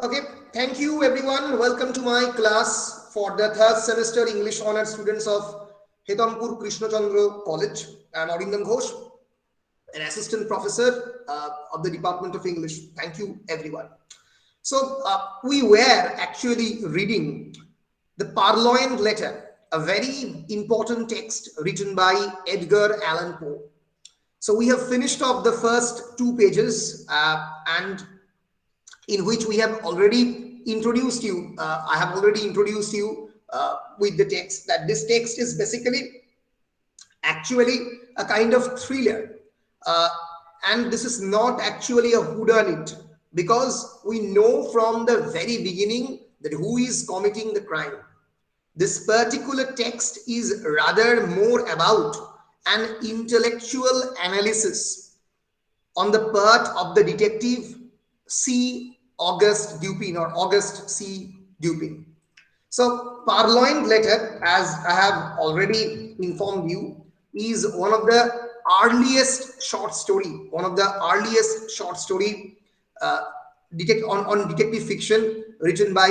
Okay, thank you everyone. Welcome to my class for the third semester English Honours students of Hetampur Krishna Chandra College. I am Arindam Ghosh, an assistant professor of the Department of English. Thank you everyone. So we were actually reading the Purloined Letter, a very important text written by Edgar Allan Poe. So we have finished off the first two pages and in which we have already introduced you. I have already introduced you with the text that this text is basically actually a kind of thriller. Uh, and this is not actually a whodunit because we know from the very beginning that who is committing the crime. This particular text is rather more about an intellectual analysis on the part of the detective C. August Dupin or August C. Dupin. So, Purloined Letter, as I have already informed you, is one of the earliest short story uh, on detective fiction written by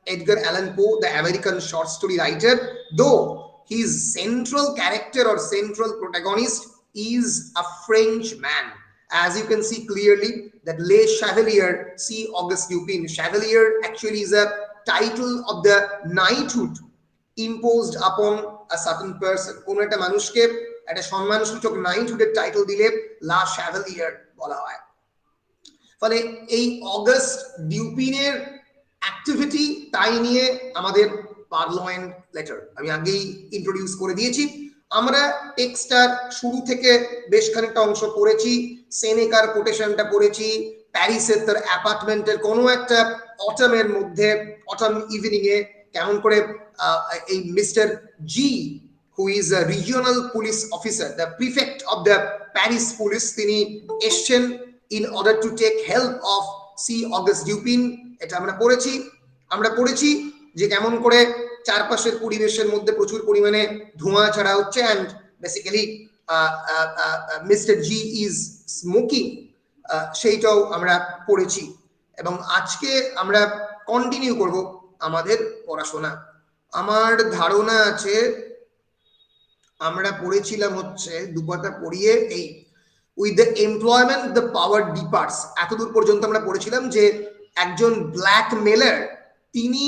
Edgar Allan Poe, the American short story writer, though his central character or central protagonist is a French man. As you can see clearly, that Le Chevalier, C. Auguste Dupin. Chevalier actually is a title of the knighthood imposed upon a certain person. কোনো একটা মানুষকে একটা সম্মানসূচক নাইটহুডের title দিলে লা চ্যাভেলিয়ার বলা হয়। ফলে এই অগাস্ট ডিউপিনের অ্যাক্টিভিটি তাই নিয়ে আমাদের পারলয়েন্ট লেটার আমি আগেই ইন্ট্রোডিউস করে দিয়েছি। আমরা টেক্সটার শুরু থেকে বেশ খানিকটা অংশ পড়েছি, সেনেকার কোটেশনটা পড়েছি, প্যারিসের তার অ্যাপার্টমেন্টের কোনো একটা অটামের মধ্যে, অটাম ইভিনিং এ কেমন করে এই mister G who is a regional police officer, the prefect of the Paris police, তিনি এসছেন in order to take help of C. August Dupin. এটা আমরা পড়েছি যে কেমন করে চারপাশের পরিবেশের মধ্যে প্রচুর পরিমাণে ধোঁয়া ছাড়া হচ্ছে and basically Mr. G is smoking, সেইটাও আমরা পড়েছি এবং আজকে আমরা কন্টিনিউ করব আমাদের পড়াশোনা। আমার ধারণা আছে আমরা পড়েছিলাম হচ্ছে দুপাতা পড়িয়ে এই with the employment the power departs, এতদূর পর্যন্ত আমরা পড়েছিলাম যে একজন ব্ল্যাকমেলার তিনি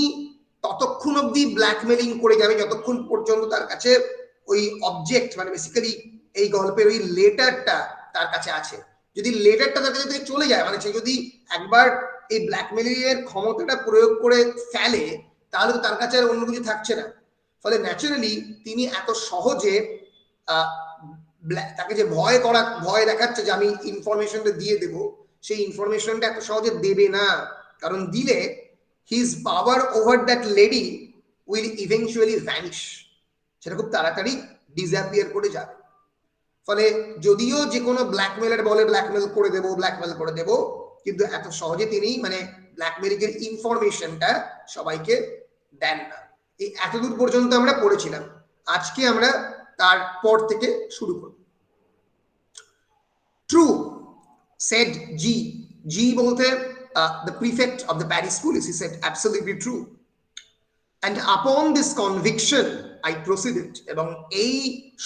ততক্ষণ অবধি ব্ল্যাকমেলিং করে যাবে যতক্ষণ পর্যন্ত তার কাছে ওই অবজেক্ট মানে বেসিক্যালি এই গল্পের ওই লেটারটা তার কাছে আছে। যদি লেটারটা তার কাছে চলে যায় মানে সে যদি একবার এই ব্ল্যাকমেলিং এর ক্ষমতাটা প্রয়োগ করে ফেলে তাহলে তো তার কাছে আর অন্য কিছু থাকছে না। ফলে ন্যাচারালি তিনি এত সহজে তাকে যে ভয় দেখাচ্ছে যে আমি ইনফরমেশনটা দিয়ে দেব, সেই ইনফরমেশনটা এত সহজে দেবে না, কারণ দিলে his power over that lady will eventually vanish, সেটা খুব তাড়াতাড়ি ডিসঅ্যাপিয়ার করে যাবে। ফলে যদিও যে কোনো ব্ল্যাকমেলার বলে ব্ল্যাকমেল করে দেব, কিন্তু এত সহজে তিনি মানে ব্ল্যাকমেলিং এর ইনফরমেশনটা সবাইকে দেন না। এই এতদূর পর্যন্ত আমরা পড়েছিলাম, আজকে আমরা তারপর থেকে শুরু করব। True, said G. G bolte the prefect of the Paris police. He said, absolutely true. And upon this conviction, I proceeded. এবং এই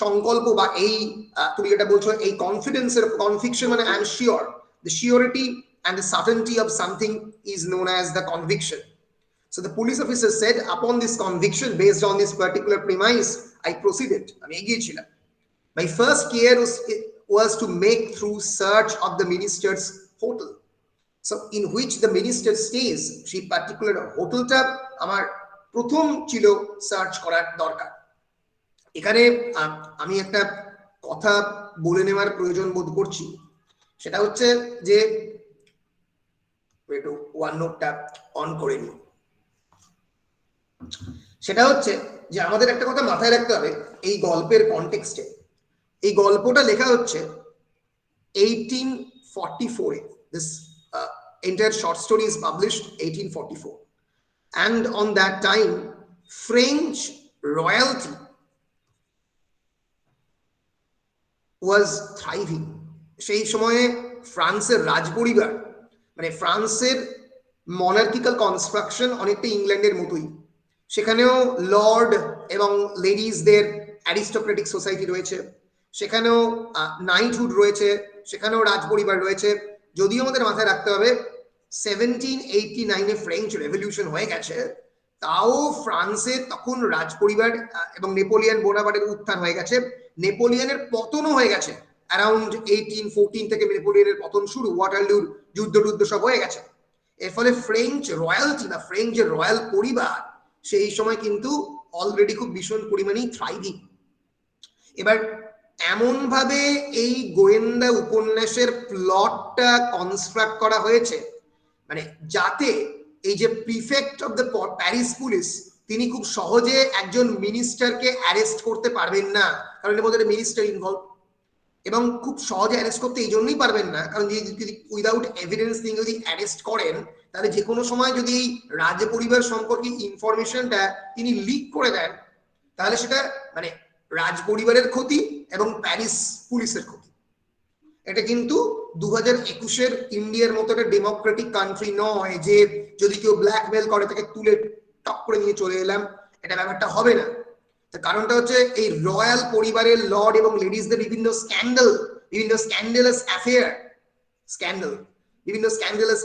সংকল্প বা এই তুমি যেটা বলছো এই কনফিডেন্সের কনভিকশন মানে I am sure, the surety and the certainty of something is known as the conviction. So the police officer said, upon this conviction, based on this particular premise, I proceeded. আমি এগিয়েছিলাম। My first care was to make through search of the minister's hotel. So in which the minister stays, সেই particular হোটেলটা আমার প্রথম ছিল search করার দরকার। এখানে আমি একটা কথা বলে নেওয়ার প্রয়োজন বোধ করছি, সেটা হচ্ছে যে একটু ওয়ান নোটটা অন করে নিই। সেটা হচ্ছে যে আমাদের একটা কথা মাথায় রাখতে হবে এই গল্পের কনটেক্সটে। এই গল্পটা লেখা হচ্ছে 1844 এ। This entire short story is published 1844, and on that time French royalty was thriving. সেই সময়ে ফ্রান্সের রাজপরিবার মানে ফ্রান্সের মনার্কিক্যাল কনস্ট্রাকশন অনেকটা ইংল্যান্ডের মতোই, সেখানেও লর্ড এবং লেডিসদের অ্যারিস্টোক্রেটিক সোসাইটি রয়েছে, সেখানেও নাইটহুড রয়েছে, সেখানেও রাজপরিবার রয়েছে। যদিও আমাদের মাথায় রাখতে হবে 1789-এ ফ্রেঞ্চ রেভলিউশন হয়ে গেছে, তাও ফ্রান্সে তখন রাজপরিবার এবং নেপোলিয়ন বোনাপার্টের উত্থান হয়ে গেছে, নেপোলিয়নের পতনও হয়ে গেছে অ্যারাউন্ড 1814 থেকে নেপোলিয়নের পতন শুরু, ওয়াটারলুর যুদ্ধ টুদ্ধ সব হয়ে গেছে। এর ফলে ফ্রেঞ্চ রয়্যালটি বা ফ্রেঞ্চ রয়্যাল পরিবার সেই সময় কিন্তু অলরেডি খুব ভীষণ পরিমাণেই থ্রাইভিং। এবার এমন ভাবে এই গোয়েন্দা উপন্যাসের প্লটটা কনস্ট্রাক্ট করা হয়েছে, মানে যাতে এই যে prefect of the Paris police, তিনি খুব সহজে একজন মিনিস্টারকে অ্যারেস্ট করতে পারবেন না, কারণ এর মধ্যে মিনিস্টার ইনভলভ, এবং খুব সহজে অ্যারেস্ট করতে এই জন্যই পারবেন না কারণ যদি উইদাউট এভিডেন্স তিনি যদি অ্যারেস্ট করেন, তাহলে যে কোনো সময় যদি রাজ পরিবার সম্পর্কে ইনফরমেশনটা তিনি লিক করে দেন, তাহলে সেটা মানে রাজ পরিবারের ক্ষতি এবং প্যারিস পুলিশের ক্ষতি। এটা কিন্তু 2021-এর ইন্ডিয়ার মতো একটা ডেমোক্রেটিক কান্ট্রি নয় যে যদি কেউ ব্ল্যাকমেল করে তাকে তুলে টক করে নিয়ে চলে এলাম, এটা ব্যাপারটা হবে না। কারণটা হচ্ছে এই রয়্যাল পরিবারের লর্ড এবং লেডিসদের বিভিন্ন স্ক্যান্ডাল, বিভিন্ন স্ক্যান্ডালাস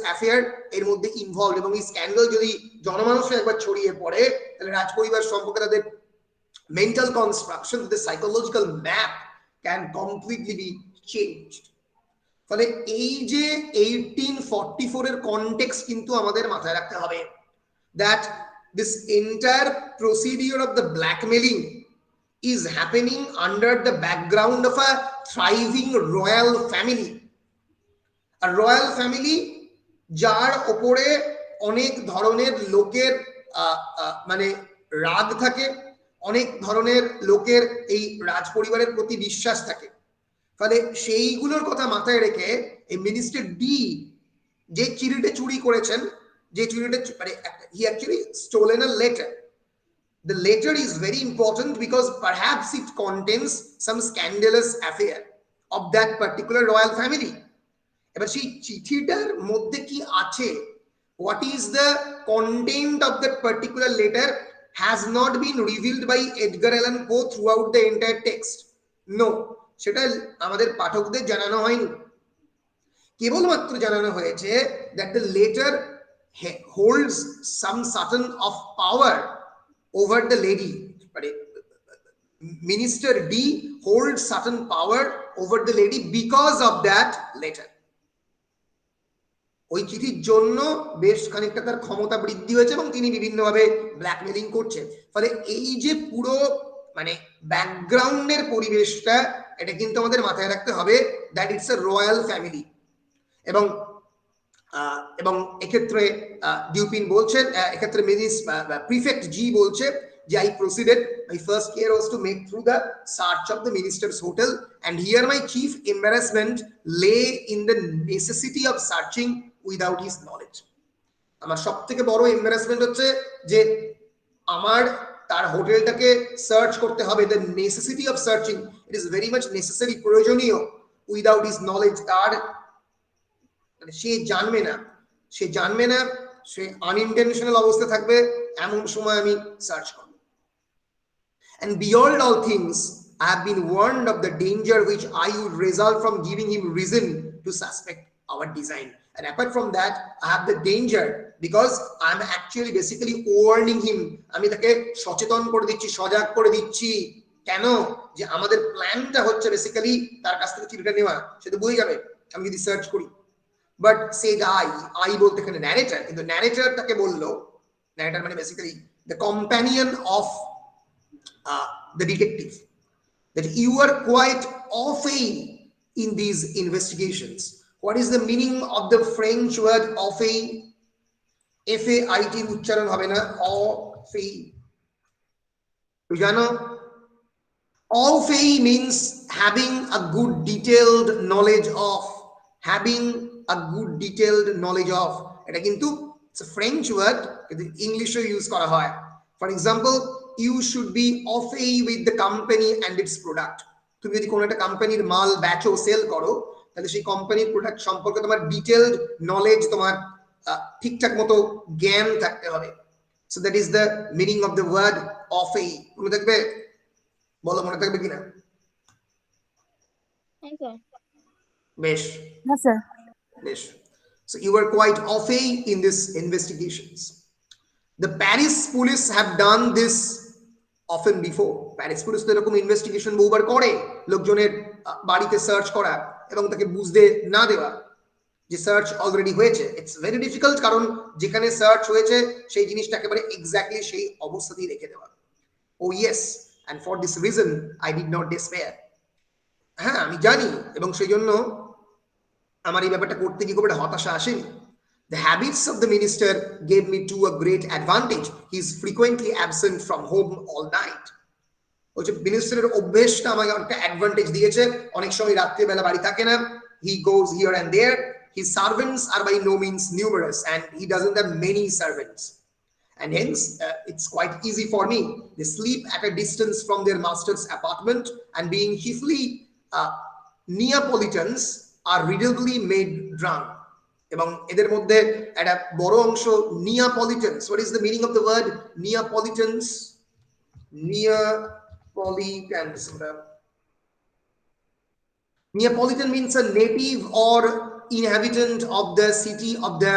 অ্যাফেয়ার এর মধ্যে ইনভলভ, এবং এই স্ক্যান্ডাল যদি জনমানুষে একবার ছড়িয়ে পড়ে, তাহলে রাজপরিবার সম্পর্কে তাদের মেন্টাল কনস্ট্রাকশন, তাদের psychological map can completely be changed. ফলে এই যে 1844-এর কনটেক্সট কিন্তু আমাদের মাথায় রাখতে হবে, that this entire procedure of the blackmailing is happening under the background of a thriving royal family. A royal family যার ওপরে অনেক ধরনের লোকের মানে রাগ থাকে, অনেক ধরনের লোকের এই রাজপরিবারের প্রতি বিশ্বাস থাকে। ফলে সেইগুলোর কথা মাথায় রেখে এই মিনিস্টার ডি যে চিঠিটা চুরি করেছেন, যে চিঠিটা মানে he actually stolen a letter. The letter is very important because perhaps it contains some scandalous affair of that particular royal family. এবার সেই চিঠিটার মধ্যে কি আছে, what is the content of that particular letter has not been revealed by Edgar Allan Poe throughout the entire text. No, সেটা আমাদের পাঠকদের জানানো হয়নি, কেবলমাত্র জানানো হয়েছে that the letter holds some certain of power over the lady. Minister D holds certain power over the lady because of that letter. ওই চিঠির জন্য বেশ খানিকটা তার ক্ষমতা বৃদ্ধি হয়েছে এবং তিনি বিভিন্নভাবে ব্ল্যাকমেলিং করছেন। ফলে এই যে পুরো মানে ব্যাকগ্রাউন্ডের পরিবেশটা, এটা কিন্তু আমাদের মাথায় রাখতে হবে that it's a royal family. এবং এবং এক্ষেত্রে ডিউপিন বলছেন, এক্ষেত্রে প্রিফেক্ট জি বলছে যে I proceeded, my first care was to make through the search of the minister's hotel, and here my chief embarrassment lay in the necessity of searching without his knowledge. আমার সব থেকে বড় এম্বারাসমেন্ট হচ্ছে যে আমার তার হোটেলটাকে সার্চ করতে হবে, the necessity of searching, it is very much necessary, প্রয়োজনীয়, without his knowledge, তার সে জানবে না, সে আনইনটেনশনাল অবস্থা থাকবে, এমন সময় আমি সার্চ করব। And beyond all things, I have been warned of the danger which I would result from giving him reason to suspect our design. And apart from that, I have the danger because I am actually basically warning him. আমি তাকে সচেতন করে দিচ্ছি, সজাগ করে দিচ্ছি। কেন? যে আমাদের প্ল্যানটা হচ্ছে বেসিক্যালি তার কাছ থেকে চিঠিটা নেওয়া, সে তো বুঝে যাবে আমি যদি সার্চ করি। বাট সে আই বলতে এখানে ন্যারেটার, কিন্তু ন্যারেটার তাকে বললো, ন্যারেটার মানে basically the companion of the detective, that you are quite au fait in these investigations. What is the meaning of the French word au fait? FAIT উচ্চারণ হবে না, au fait। তো জানো, au fait means having a good detailed knowledge of, having a good detailed knowledge of। এটা কিন্তু it's a French word, কিন্তু ইংলিশে use করা হয়। For example, you should be au fait with the company and its product. তুমি যদি কোনো একটা কোম্পানির মাল বেচো, সেল করো, তাহলে সেই কোম্পানির প্রোডাক্ট সম্পর্কে তোমার ডিটেইলড নলেজ তোমার ঠিকঠাক মতো জ্ঞান থাকতে হবে। So that is the meaning of the word অফেই। মনে থাকবে? বলো মনে থাকবে কিনা? বেশ বেশ। So you were quite away in this investigations. The Paris police have done this often before. Paris police তো এরকম ইনভেস্টিগেশন বহুবার করে, লোকজনের বাড়িতে সার্চ করা এবং তাকে বুঝতে না দেওয়া যে সার্চ অলরেডি হয়েছে। ইটস ভেরি ডিফিকাল্ট, কারণ যেখানে সার্চ হয়েছে সেই জিনিসটা একেবারে এক্স্যাক্টলি সেই অবস্থাতেই রেখে দেওয়া। Oh yes, and for this reason I did not despair. হ্যাঁ আমি জানি, এবং সেই জন্য আমার এই ব্যাপারটা করতে গিয়ে খুব একটা হতাশা আসেনি। The habits of the minister gave me to a great advantage. He is frequently absent from home all night. হচ্ছে মিনিস্টারের অভ্যেসটা আমাকে একটা অ্যাডভান্টেজ দিয়েছে, অনেক সময় রাত্রিবেলা বাড়ি থাকে না। He goes here and there. His servants are by no means numerous and he doesn't have many servants. And hence, it's quite easy for me. They sleep at a distance from their master's apartment, and being chiefly Neapolitans are readily made drunk. এবং এদের মধ্যে একটা বড় অংশ Neapolitans. What is the meaning of the word Neapolitans? Neapolitans. Neapolitan means a native or inhabitant of the city of the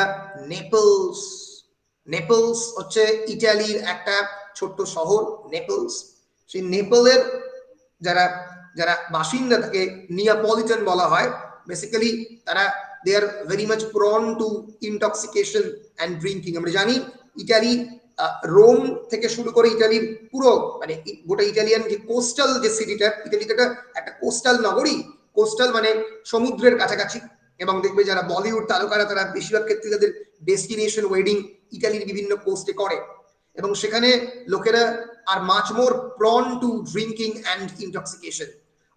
Naples. Naples হচ্ছে ইটালির একটা ছোট্ট শহর নেপলস। সেই নেপলের যারা যারা বাসিন্দা তাকে নিয়াপলিটান বলা হয়। বেসিক্যালি তারা they are very much prone to intoxication and drinking. আমরা জানি ইটালি রোম থেকে শুরু করে ইটালির পুরো মানে গোটা ইটালিয়ান যে কোস্টাল যে সিটিটা, ইটালিটা একটা কোস্টাল নগরী। কোস্টাল মানে সমুদ্রের কাছাকাছি, এবং দেখবে যারা বলিউড তারকারা তারা বেশিরভাগ ক্ষেত্রে তাদের ডেস্টিনেশন ওয়েডিং ইটালির বিভিন্ন কোস্টে করে, এবং সেখানে লোকেরা are much more prone to drinking and intoxication.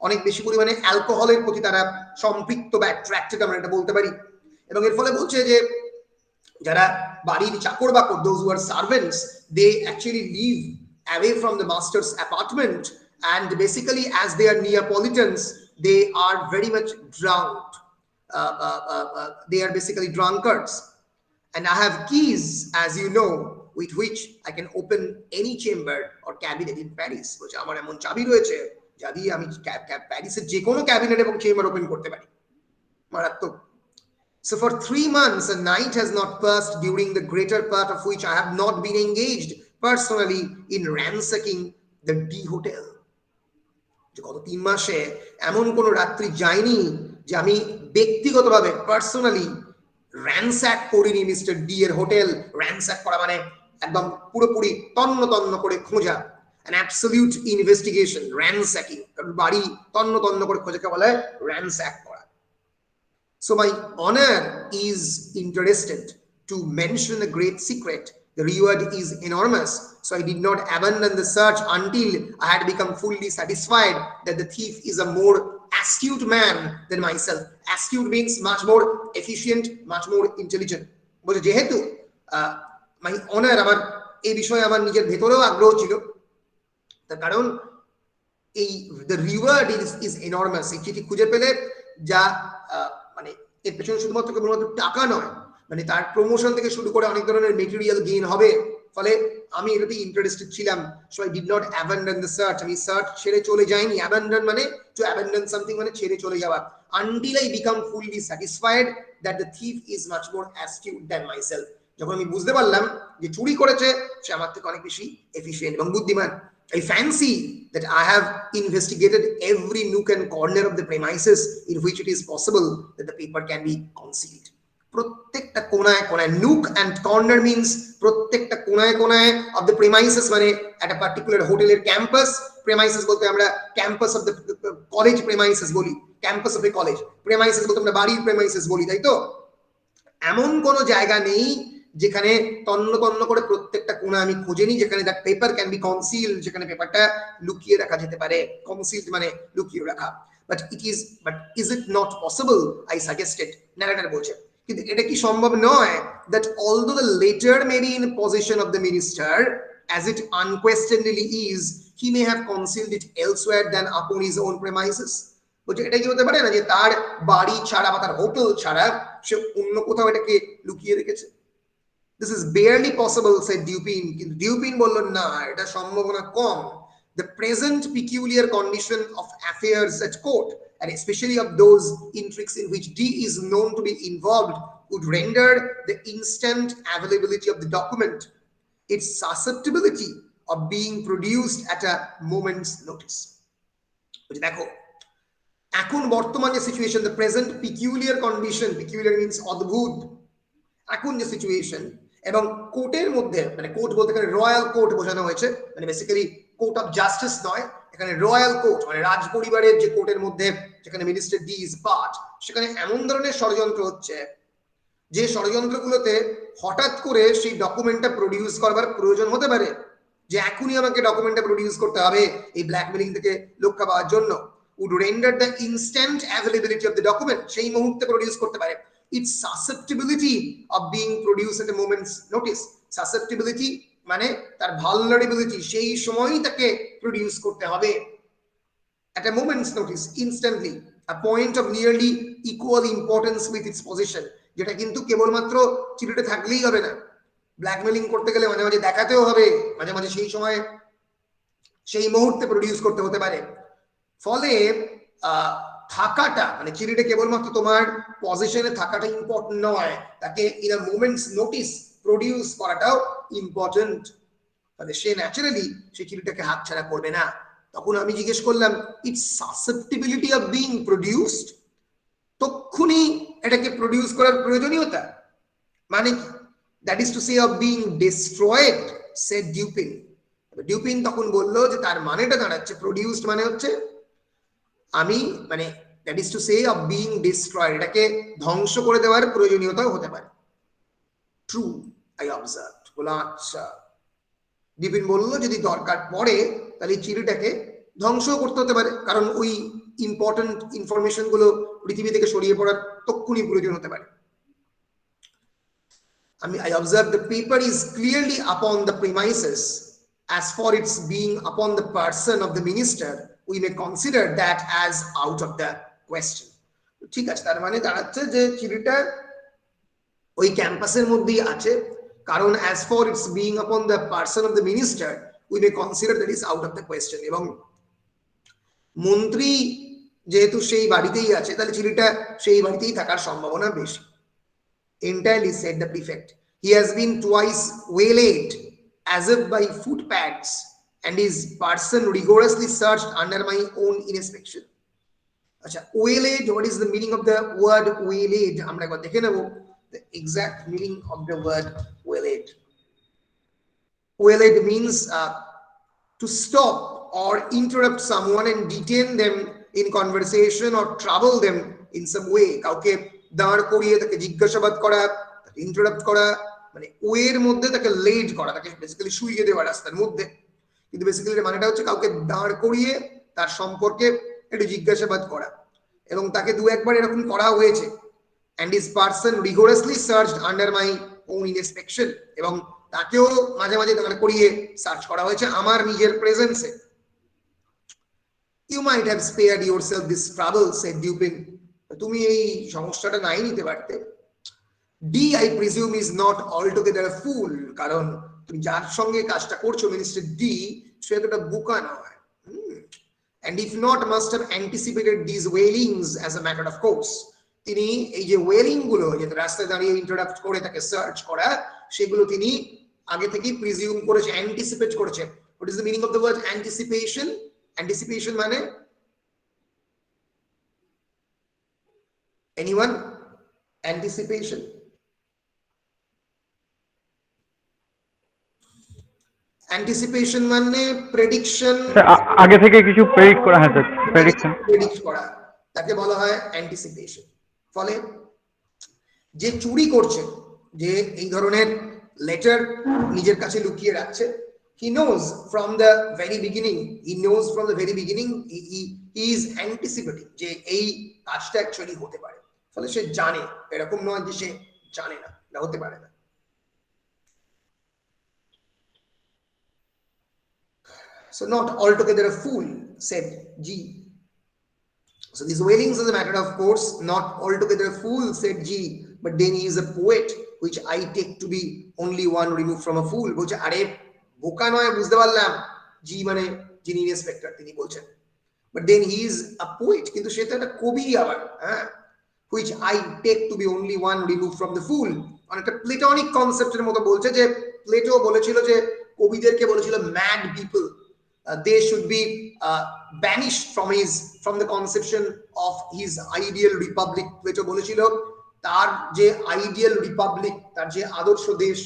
অনেক বেশি পরিমাণে অ্যালকোহলের প্রতি তারা সম্পৃক্ত বা অ্যাট্রাক্টেড, আমরা এটা বলতে পারি। এবং এর ফলে বলছে যে যারা বাড়ির চাকর বাকর, those who are servants, they actually live away from the master's apartment, and basically as they are Neapolitans, they are very much drunk. They are basically drunkards. And I have keys, as you know, with which I can open any chamber or cabinet in Paris. বলছে আমার এমন চাবি রয়েছে যা দিয়ে আমি প্যারিসের যে কোনো ক্যাবিনেট এবং চেম্বার ওপেন করতে পারি। মারাত্মক। So for 3 months a night has not passed during the greater part of which I have not been engaged personally in ransacking the D hotel. যে গত 3 মাসে এমন কোনো রাত্রি যায়নি যে আমি ব্যক্তিগতভাবে পার্সোনালি র্যানস্যাক করিনি মিস্টার ডি এর হোটেল। র্যানস্যাক করা মানে একদম পুরোপুরি তন্ন তন্ন করে খোঁজা, an absolute investigation, ransacking, বাড়ি তন্ন তন্ন করে খোঁজাকে বলা হয় ransack করা। So my honor is interested to mention a great secret. The reward is enormous, so I did not abandon the search until I had become fully satisfied that the thief is a more astute man than myself. Astute means much more efficient, much more intelligent. বলে যেহেতু my honor, আমার এই বিষয়ে আমার নিজের ভেতরেও আগ্রহ ছিল, তার কারণ এই the reward is enormous। এই চিঠি খুঁজে পেলে যা মানে এর পেছনে শুধুমাত্র কেবলমাত্র টাকা নয়, মানে তার প্রমোশন থেকে শুরু করে অনেক ধরনের মেটেরিয়াল গেইন হবে। ফলে আমি এটাতে ইন্টারেস্টেড ছিলাম। So I did not abandon the search. আমি সার্চ ছেড়ে চলে যাইনি। অ্যাবান্ডন মানে টু অ্যাবান্ডন সামথিং মানে ছেড়ে চলে যাওয়া। Until I become fully satisfied that the thief is much more astute than myself. যখন আমি বুঝতে পারলাম যে চুরি করেছে সে আমার থেকে অনেক বেশি এফিশিয়েন্ট এবং বুদ্ধিমান। I fancy that I have investigated every nook and corner of the premises in which it is possible that the paper can be concealed. প্রত্যেকটা কোনায় কোনায়, নুক অ্যান্ড কর্নার মিন্স প্রত্যেকটা কোনায় কোনায় অফ দ্য প্রেমাইসেস, মানে একটা particular হোটেলের campus. Premises বলতে আমরা campus of the college premises বলি, campus of the college. Premises বলতে আমরা বাড়ির প্রেমাইসেস বলি, তাই তো? এমন কোনো জায়গা নেই যেখানে তন্ন তন্ন করে প্রত্যেকটা কোণা আমি খুঁজেনি যেখানে দ্যাট পেপার ক্যান বি কনসিলড, যেখানে পেপারটা লুকিয়ে রাখা যেতে পারে। কনসিলড মানে লুকিয়ে রাখা। But is it not possible, I suggested, narrator বলছে, কিন্তু এটা কি সম্ভব নয়, that although the letter may be in position of the minister, as it unquestionably is, he may have concealed it elsewhere than upon his own premises. বলছে এটা কি হতে পারে না যে তার বাড়ি ছাড়া বা তার হোটেল ছাড়া সে অন্য কোথাও এটাকে লুকিয়ে রেখেছে? This is barely possible, said Dupin. কিন্তু Dupin বলল না, এটা সম্ভাবনা কম. The present peculiar condition of affairs at court, and especially of those intrigues in which D is known to be involved, would render the instant availability of the document, its susceptibility of being produced at a moment's notice. দেখো, এখন বর্তমান যে situation, the present peculiar condition, peculiar means অদ্ভুত, এখন যে situation এবং কোর্টের মধ্যে, মানে কোর্ট বলতে এখানে রয়্যাল কোর্ট বোঝানো হয়েছে, মানে বেসিক্যালি কোর্ট অফ জাস্টিস নয়, এখানে রয়্যাল কোর্ট মানে রাজ পরিবারের যে কোর্টের মধ্যে যেখানে মিনিস্টার ডি ইজ পার্ট, সেখানে এমন ধরনের ষড়যন্ত্র হচ্ছে যে ষড়যন্ত্রগুলোতে হঠাৎ করে সেই ডকুমেন্টটা প্রডিউস করবার প্রয়োজন হতে পারে, যে এখনই আমাকে ডকুমেন্টটা প্রডিউস করতে হবে এই ব্ল্যাকমেলিং থেকে রক্ষা পাওয়ার জন্য। would render the instant availability of the document, সেই মুহূর্তে প্রডিউস করতে পারে, its susceptibility of being produced at a moment's notice. Susceptibility মানে তার vulnerability, সেই সময়ই তাকে প্রডিউস করতে হবে at a moment's notice, instantly, a point of nearly equal importance with its possession, যেটা কিন্তু কেবলমাত্র চিঠিতে থাকলেই হবে না, ব্ল্যাকমেলিং করতে গেলে মাঝে মাঝে দেখাতেও হবে, মাঝে মাঝে সেই সময় সেই মুহূর্তে প্রডিউস করতে হতে পারে। ফলে থাকাটা মানে চিঠিটা কেবলমাত্র তোমার পজিশনে থাকাটা ইম্পর্টেন্ট নয়, তাকে in a moments notice produce করাটাও ইম্পর্টেন্ট। তাহলে সে ন্যাচারালি সেই চিঠিটাকে হাতছাড়া করবে না। তখন আমি জিজ্ঞেস করলাম, it's susceptibility of being produced, তক্ষুনি এটাকে প্রডিউস করার প্রয়োজনীয়তা মানে কি? That is to say of being destroyed, said Dupin. Dupin তখন বললো যে তার মানেটা দাঁড়াচ্ছে, প্রডিউসড মানে হচ্ছে আমি, মানে that is to say of being destroyed, এটাকে ধ্বংস করে দেওয়ার প্রয়োজনীয়তাও হতে পারে। True, I observe. বলো আচ্ছা। ডিউপিন বললো যদি দরকার পড়ে তাহলে চিঠিটাকে ধ্বংস করতে হতে পারে, কারণ ওই ইম্পর্টেন্ট ইনফরমেশন গুলো পৃথিবী থেকে সরিয়ে পড়ার তক্ষুনি প্রয়োজন হতে পারে। I observe the paper is clearly upon the premises. As for its being upon the person of the minister, we may consider that as out of the question. ঠিক আছে, তার মানে দাঁড়াচ্ছে যে চিঠিটা ওই ক্যাম্পাসের মধ্যেই আছে, কারণ as for its being upon the person of the minister, we may consider that is out of the question. এবং মন্ত্রী যেহেতু সেই বাড়িতেই আছে, তাহলে চিঠিটা সেই বাড়িতেই থাকার সম্ভাবনা বেশি। Entirely, said the prefect. He has been twice waylaid as if by footpads, and his person rigorously searched under my own inspection. Acha, waylaid, what is the meaning of the word waylaid? Amra ekbar dekhe nebu the exact meaning of the word waylaid. Waylaid means to stop or interrupt someone and detain them in conversation or trouble them in some way. কাউকে দাঁড় করিয়ে তাকে জিজ্ঞাসাবাদ করা, তাকে interrupt করা, মানে ওয়ের মধ্যে তাকে লেড করা, তাকে বেসিক্যালি শুইয়ে দেওয়া রাস্তার মধ্যে। কিন্তু বেসিক্যালি মানেটা হচ্ছে কাউকে দাঁড় করিয়ে তার সম্পর্কে একটু জিজ্ঞাসাবাদ করা, এবং তাকে দু একবার এরকম করা হয়েছে। and his person rigorously searched under my own inspection, এবং তাকেও মাঝে মাঝে দাঁড় করিয়ে সার্চ করা হয়েছে আমার নিজের প্রেজেন্সে। You might have spared yourself this trouble, said Dupin. তুমি এই সমস্যাটা নাই নিতে পারতে। D, I presume, is not altogether a fool, কারণ তুমি যার সঙ্গে কাজটা করছো মিনিস্টার ডি, সে এতটা বোকা নয়। And if not, must have anticipated these wailings as a matter of course. তিনি এই যে ওয়েলিং গুলো, যে রাস্তায় দাঁড়িয়ে ইন্টারাপ্ট করে তাকে সার্চ করা, সেগুলো তিনি আগে থেকেই প্রিজিউম করেছে, অ্যান্টিসিপেট করেছে। What is the meaning of the word anticipation? Anticipation মানে anyone? Anticipation, anticipation মানে প্রেডিকশন, আগে থেকে কিছু প্রেডিক্ট করা হয়, স্যার প্রেডিকশন, প্রেডিক্ট করা, তাকে বলা হয় অ্যান্টিসিপেশন। ফলে যে চুরি করছে, যে এই ধরনের লেটার নিজের কাছে লুকিয়ে রাখছে, he knows from the very beginning, he is anticipating যে এই কাজটা অ্যাকচুয়ালি হতে পারে। ফলে সে জানে, এরকম নয় যে সে জানে না, না হতে পারে না। So not altogether a fool, said G. So these wailings is a matter of course, not altogether a fool, said G, but then he is a poet, which I take to be only one removed from a fool. বলছে আরে বোকা নয় বুঝতে পারলাম, জি মানে যিনি inspector তিনি বলছেন, but then he is a poet, কিন্তু সে তো একটা কবি আবার, হ্যাঁ, which I take to be only one removed from the fool। অনেকটা প্লেটনিক কনসেপ্টের মতো বলছে, যে প্লেটো বলেছিল যে কবিদেরকে বলেছিল mad people, they should be banished from the conception of his ideal republic। Plato বলেছিল তার যে আইডিয়াল রিপাবলিক, তার যে আদর্শ দেশ,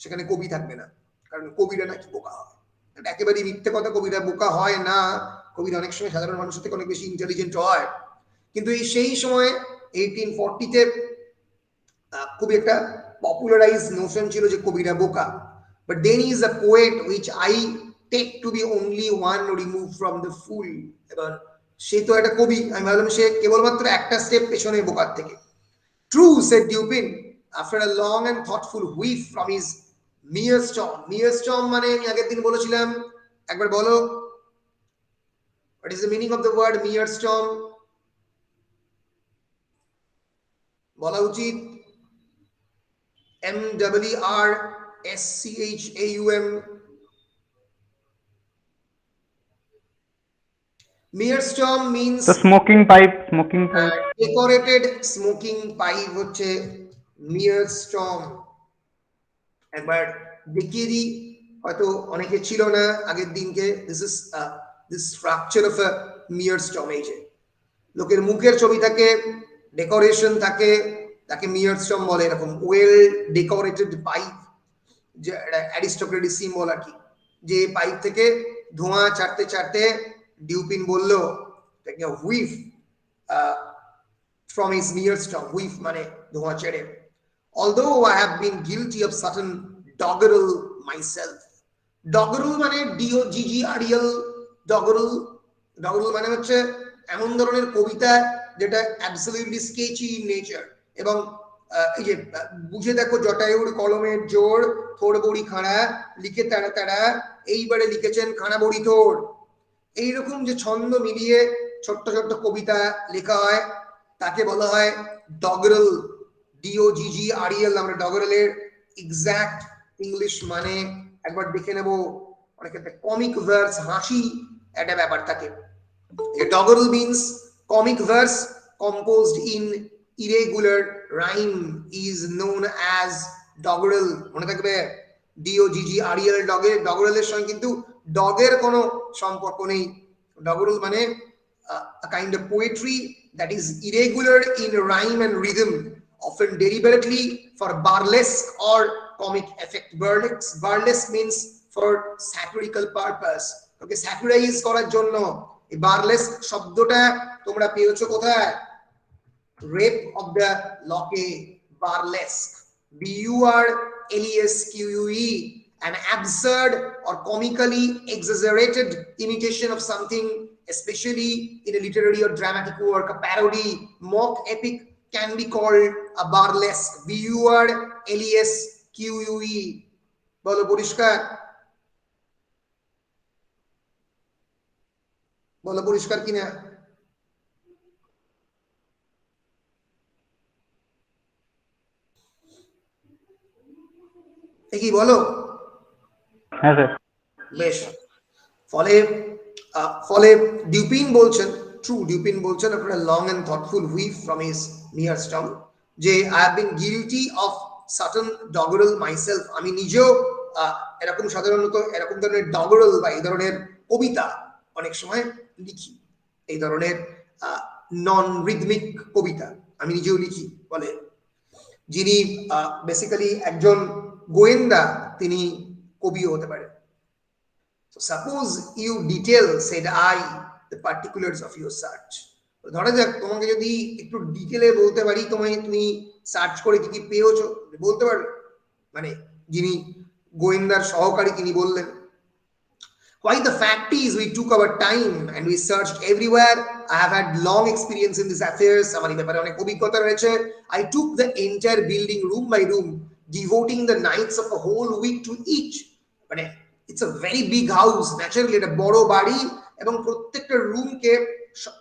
সেখানে কবি থাকবে না, কারণ কবিরা নাকি বোকা হয়। এটা একেবারেই মিথ্যে কথা, কবিরা বোকা হয় না, কবিরা অনেক সময় সাধারণ মানুষের থেকে অনেক বেশি ইন্টেলিজেন্ট হয়। কিন্তু এই সেই সময় 1840-তে খুবই একটা পপুলারাইজ নোশন ছিল যে কবিরা বোকা, but then he is a poet which I take to be only one remove from the fool. এবার সে তো একটা কবি, আমি ভাবলাম সে কেবলমাত্র একটা স্টেপ পেছনে বোকার থেকে। True, said Dupin after a long and thoughtful whiff from his meerschaum. Meerschaum মানে আমি আগের দিন বলেছিলাম, একবার বলো, what is the meaning of the word meerschaum? বলা উচিত MWRSCHAUM। Mearstorm means the smoking pipe decorated smoking pipe হচ্ছে mearstorm। একবার দেখিয়ে দিই, হয়তো অনেকে ছিল না আগের দিনকে। this is this structure of a mearstorm। এই যে লোকের মুখের ছবি থাকে, ডেকোরেশন থাকে, তাকে মিয়ারস্টর্ম বলে। এরকম ওয়েল ডেকোরেটেড পাইপ, যে অ্যারিস্টোক্রেটিক সিম্বল আর কি, যে পাইপ থেকে ধোঁয়া ছাড়তে ছাড়তে ডিউপিন বলল হুইফ ফ্রম হিজ মিয়ারস্টর্ম। হুইফ মানে ধোঁয়া ছেড়ে। although I have been guilty of certain doggerel myself। doggerel মানে DOGGREL, doggerel। doggerel মানে হচ্ছে এমন ধরনের কবিতা যেটা অ্যাবসলিউটলি স্কেচি ইন নেচার, এবং এই যে বুঝে দেখো জটায়ুর কলমের জোর, থোড় বড়ি খাড়া, লিখে তাড়া তাড়া, এইবারে লিখেছেন খাড়া বড়ি থোড়। এইরকম যে ছন্দ মিলিয়ে ছোট্ট ছোট্ট কবিতা লেখা হয়, তাকে বলা হয় ডগরেল। DOGGREL। আমরা ডগরেলের এক্সাক্ট ইংলিশ মানে একবার দেখে নেব। অনেক একটা কমিক ভার্স, হাসি একটা ব্যাপার থাকে। A doggerel means comic verse composed in irregular rhyme is known as doggerel। মনে থাকবে DOGGREL, ডগের, ডগরেলের সঙ্গে কিন্তু ডগের কোনো সম্পর্ক নেই। doggerel মানে a kind of poetry that is irregular in rhyme and rhythm, often deliberately for burlesque or comic effect। burlesque means for satirical purpose, ওকে স্যাটিরাইজ করার জন্য। এই বার্লেস্ক শব্দটা তোমরা পেয়েছো কোথায়? রেপ অফ দ্য লকে, বার্লেস্ক, BURLESQUE, an absurd or comically exaggerated imitation of something, especially in a literary or dramatic work। A parody, mock epic can be called a burlesque। BURLESQUE। বলো পরিষ্কার, বলো পরিষ্কার কিনা? কি বলো? হ্যাঁ স্যার। বেশ। ফলে ফলে ডিউপিন বলছেন, ট্রু ডিউপিন বলছেন আপনারা long and thoughtful whiff from his meerschaum, যে I have been guilty of certain doggerel myself. আমি নিজেও এরকম সাধারণত এরকম ধরনের ডগরেল বা এই ধরনের কবিতা অনেক সময় লিখি। এই ধরনের নন রিদমিক কবিতা আমি নিজেও লিখি। বলে যিনি বেসিক্যালি একজন গোয়েন্দা, তিনি কবিও হতে পারে। So suppose you detail, said I, the particulars of your search। ধরা যাক তোমাকে যদি একটু ডিটেলে বলতে পারি তুমি সার্চ করে কি কি পেয়েছো, বলতে পারবে? মানে যিনি গোয়েন্দার সহকারী তিনি বললেন, why the fact is we took our time and we searched everywhere। I have had long experience in these affairs। আমার এই ব্যাপারে অনেক অভিজ্ঞতা রয়েছে। I took the entire building room by room, devoting the nights of a whole week to each। মানে it's a very big house, naturally এটা বড় বাড়ি, এবং প্রত্যেকটা রুমকে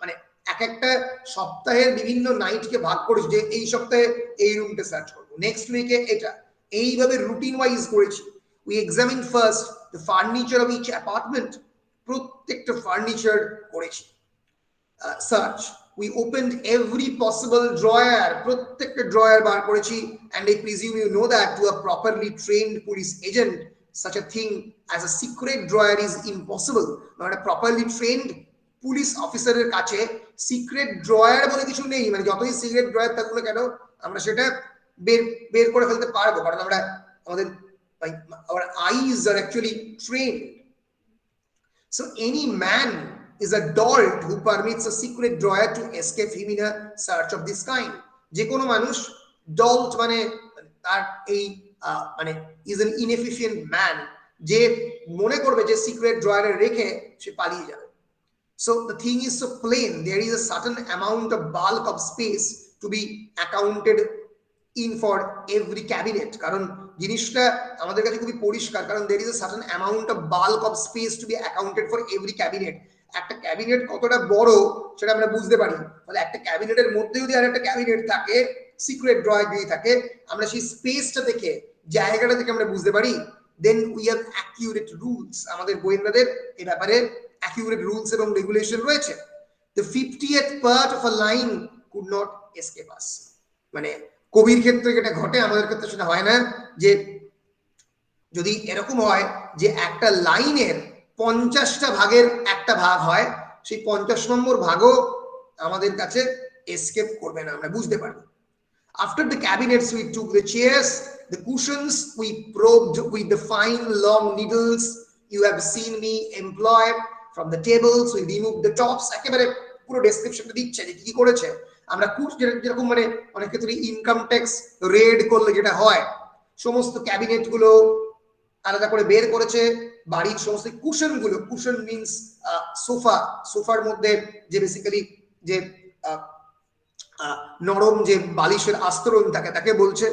মানে এক একটা সপ্তাহের বিভিন্ন নাইটকে ভাগ করেছি যে এই সপ্তাহে এই রুমটা সার্চ করবো, নেক্সট উইকে এটা, এইভাবে রুটিন ওয়াইজ করেছি। We examine first the furniture of each apartment, প্রত্যেকটা ফার্নিচার করেছি search. We opened every possible drawer, প্রত্যেকটা ড্রয়ার বার করেছি। And I presume you know that to a properly trained police agent such a thing as a secret drawer is impossible. মানে properly trained police অফিসারের কাছে secret drawer বলে কিছু নেই, মানে যতই সিক্রেট ড্রয়ার থাকুক না কেন আমরা সেটা বের করে ফেলতে পারবো, কারণ আমরা আমাদের our eyes are actually trained. So any man is a dolt who permits a secret drawer to escape him in a search of this kind. যে কোনো মানুষ ডল্ট মানে তার এই মানে ইজ এন ইনএফিশিয়েন্ট ম্যান, যে মনে করবে যে সিক্রেট ড্রয়ারে রেখে সে পালিয়ে যাবে। So the thing is so plain, there is a certain amount of bulk of space to be accounted in for every cabinet, কারণ জিনিসটা আমাদের কাছে খুবই পরিষ্কার, কারণ there is a certain amount of bulk of space to be accounted for every cabinet. একটা cabinet কতটা বড় সেটা আমরা বুঝতে পারি, তাহলে একটা ক্যাবিনেটের মধ্যে যদি আর একটা ক্যাবিনেট থাকে, সিক্রেট ড্রয়ার যদি থাকে, আমরা সেই স্পেসটা দেখে জায়গাটা থেকে আমরা বুঝতে পারি। Then we have accurate rules, আমাদের গোয়েন্দাদের এই ব্যাপারে অ্যাকিউরেট রুলস এবং রেগুলেশন রয়েছে। The 50th part of a line could not escape us, মানে কবির ক্ষেত্রে যেটা ঘটে আমাদের ক্ষেত্রে সেটা হয় না, যে যদি এরকম হয় যে একটা লাইনের 50টা ভাগের একটা ভাগ হয়, সেই 50 নম্বর ভাগও আমাদের কাছে এসকেপ করবে না, আমরা বুঝতে পারবো। After the cabinets we took the chairs, the cushions we probed with the fine long needles you have seen me employ. From the tables we removed the tops, একেবারে পুরো ডেসক্রিপশনটা দিচ্ছে যে কি করেছে। আমরা যেরকম মানে অনেক ক্ষেত্রে ইনকাম ট্যাক্স রেড করলে যেটা হয়, সমস্ত ক্যাবিনেট গুলো আলাদা করে বের করেছে, বাড়ির সমস্ত কুশন গুলো, কুশন মিন্স সোফা, সোফার মধ্যে যে বেসিক্যালি যে নরম যে বালিশের আস্তরণ থাকে তাকে বলছে,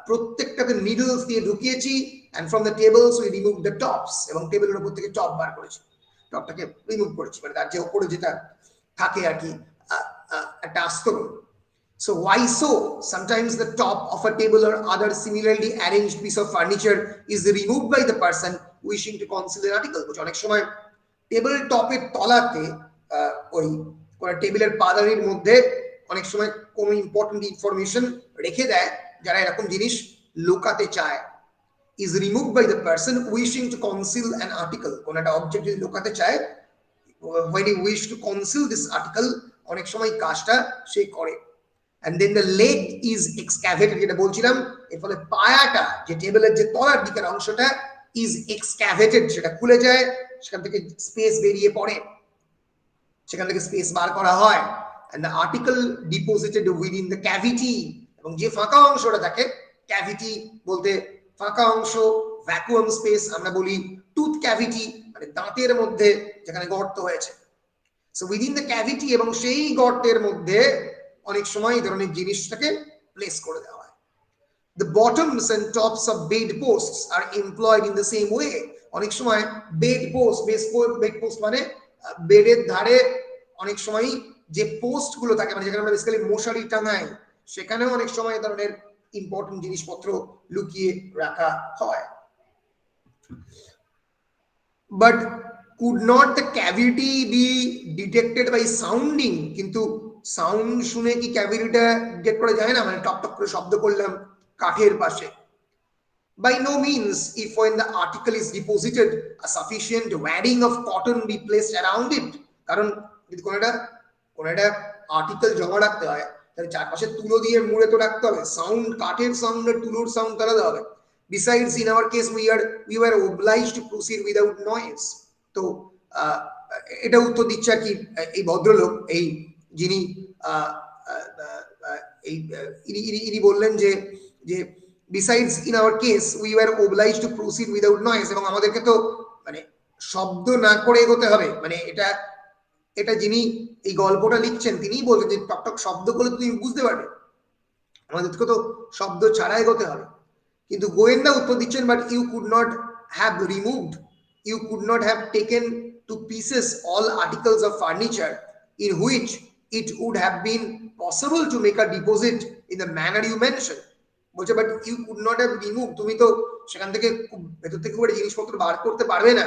প্রত্যেকটাকে নিডলস দিয়ে ঢুকিয়েছি। And from the tables we remove the tops, এবং টেবিলের উপর থেকে টপ বার করেছি, টপটাকে রিমুভ করেছি, মানে তার যে উপরে যেটা থাকে আর কি একটা আস্তরণ। So why so? Sometimes the top of a table or other similarly arranged piece of furniture is removed by the person wishing to conceal an article. অনেক সময় টেবিল টপের তলাতে ওই কোন টেবিলের পাদানির মধ্যে অনেক সময় কোনো ইম্পর্টেন্ট ইনফরমেশন রেখে দেয়, যারা এরকম জিনিস লুকাতে চায়। is removed by the person wishing to conceal an article, কোন একটা অবজেক্ট যদি লুকাতে চায়, when you wish to conceal this article, অনেক সময় কাজটা সে করে। and then the leg is excavated, যেটা বলছিলাম, এর ফলে পায়াটা যে টেবিলের যে তলার দিকের অংশটা is excavated, সেটা খুলে যায়, সেখান থেকে স্পেস বেরিয়ে পড়ে, সেখান থেকে স্পেস বার করা হয়। and the article deposited within the cavity, এবং যে ফাঁকা অংশটা থাকে, ক্যাভিটি বলতে ফাঁকা অংশ, ভ্যাকুয়াম স্পেস আমরা বলি, টুথ ক্যাভিটি মানে দাঁতের মধ্যে যেখানে গর্ত হয়েছে। so within the cavity, এবং সেই গর্তের মধ্যে অনেক সময় এই ধরনের জিনিসটাকে প্লেস করে দেওয়া হয়। the bottoms and tops of bed posts are employed in the same way. অনেক সময় বেড পোস্ট মানে বেডের ধারে অনেক সময় যে পোস্ট গুলো থাকে, মানে যেখানে আমরা বেসিক্যালি মশারি টাঙাই, সেখানেও অনেক সময় এই ধরনের ইম্পর্টেন্ট জিনিসপত্র লুকিয়ে রাখা হয়। but could not the cavity be detected by sounding? কিন্তু সাউন্ড শুনে কি ক্যাভিটিটা ডিটেক্ট করা যায় না, মানে টক টক করে শব্দ করলাম কাঠের পাশে? by no means, if when the article is deposited a sufficient wadding of cotton be placed around it, কারণ যদি কোন একটা আর্টিকেল জমা রাখতে হয় তাহলে চারপাশে তুলো দিয়ে মুড়ে তো রাখতে হবে, সাউন্ড, কাঠের সাউন্ড আর তুলোর সাউন্ড আলাদা হবে। besides in our case we were obliged to proceed without noise. তো এটা উত্তর দিচ্ছে আর কি এই ভদ্রলোক, এই যিনি ইনি বললেন যে besides in our case we were obliged to proceed without noise, এবং আমাদেরকে তো মানে শব্দ না করে এগোতে হবে, মানে এটা যিনি এই গল্পটা লিখছেন তিনিই বলছেন যে টকটক শব্দ করলে তুমি বুঝতে পারবে, আমাদেরকে তো শব্দ ছাড়া এগোতে হবে। কিন্তু গোয়েন্দা উত্তর দিচ্ছেন, but you could not have removed, you could not have taken to pieces all articles of furniture in which it would have been possible to make a deposit in the manner you mentioned. বলছে but you could not have removed, তুমি তো সেখান থেকে ভেতর থেকে করে জিনিসপত্র বার করতে পারবে না,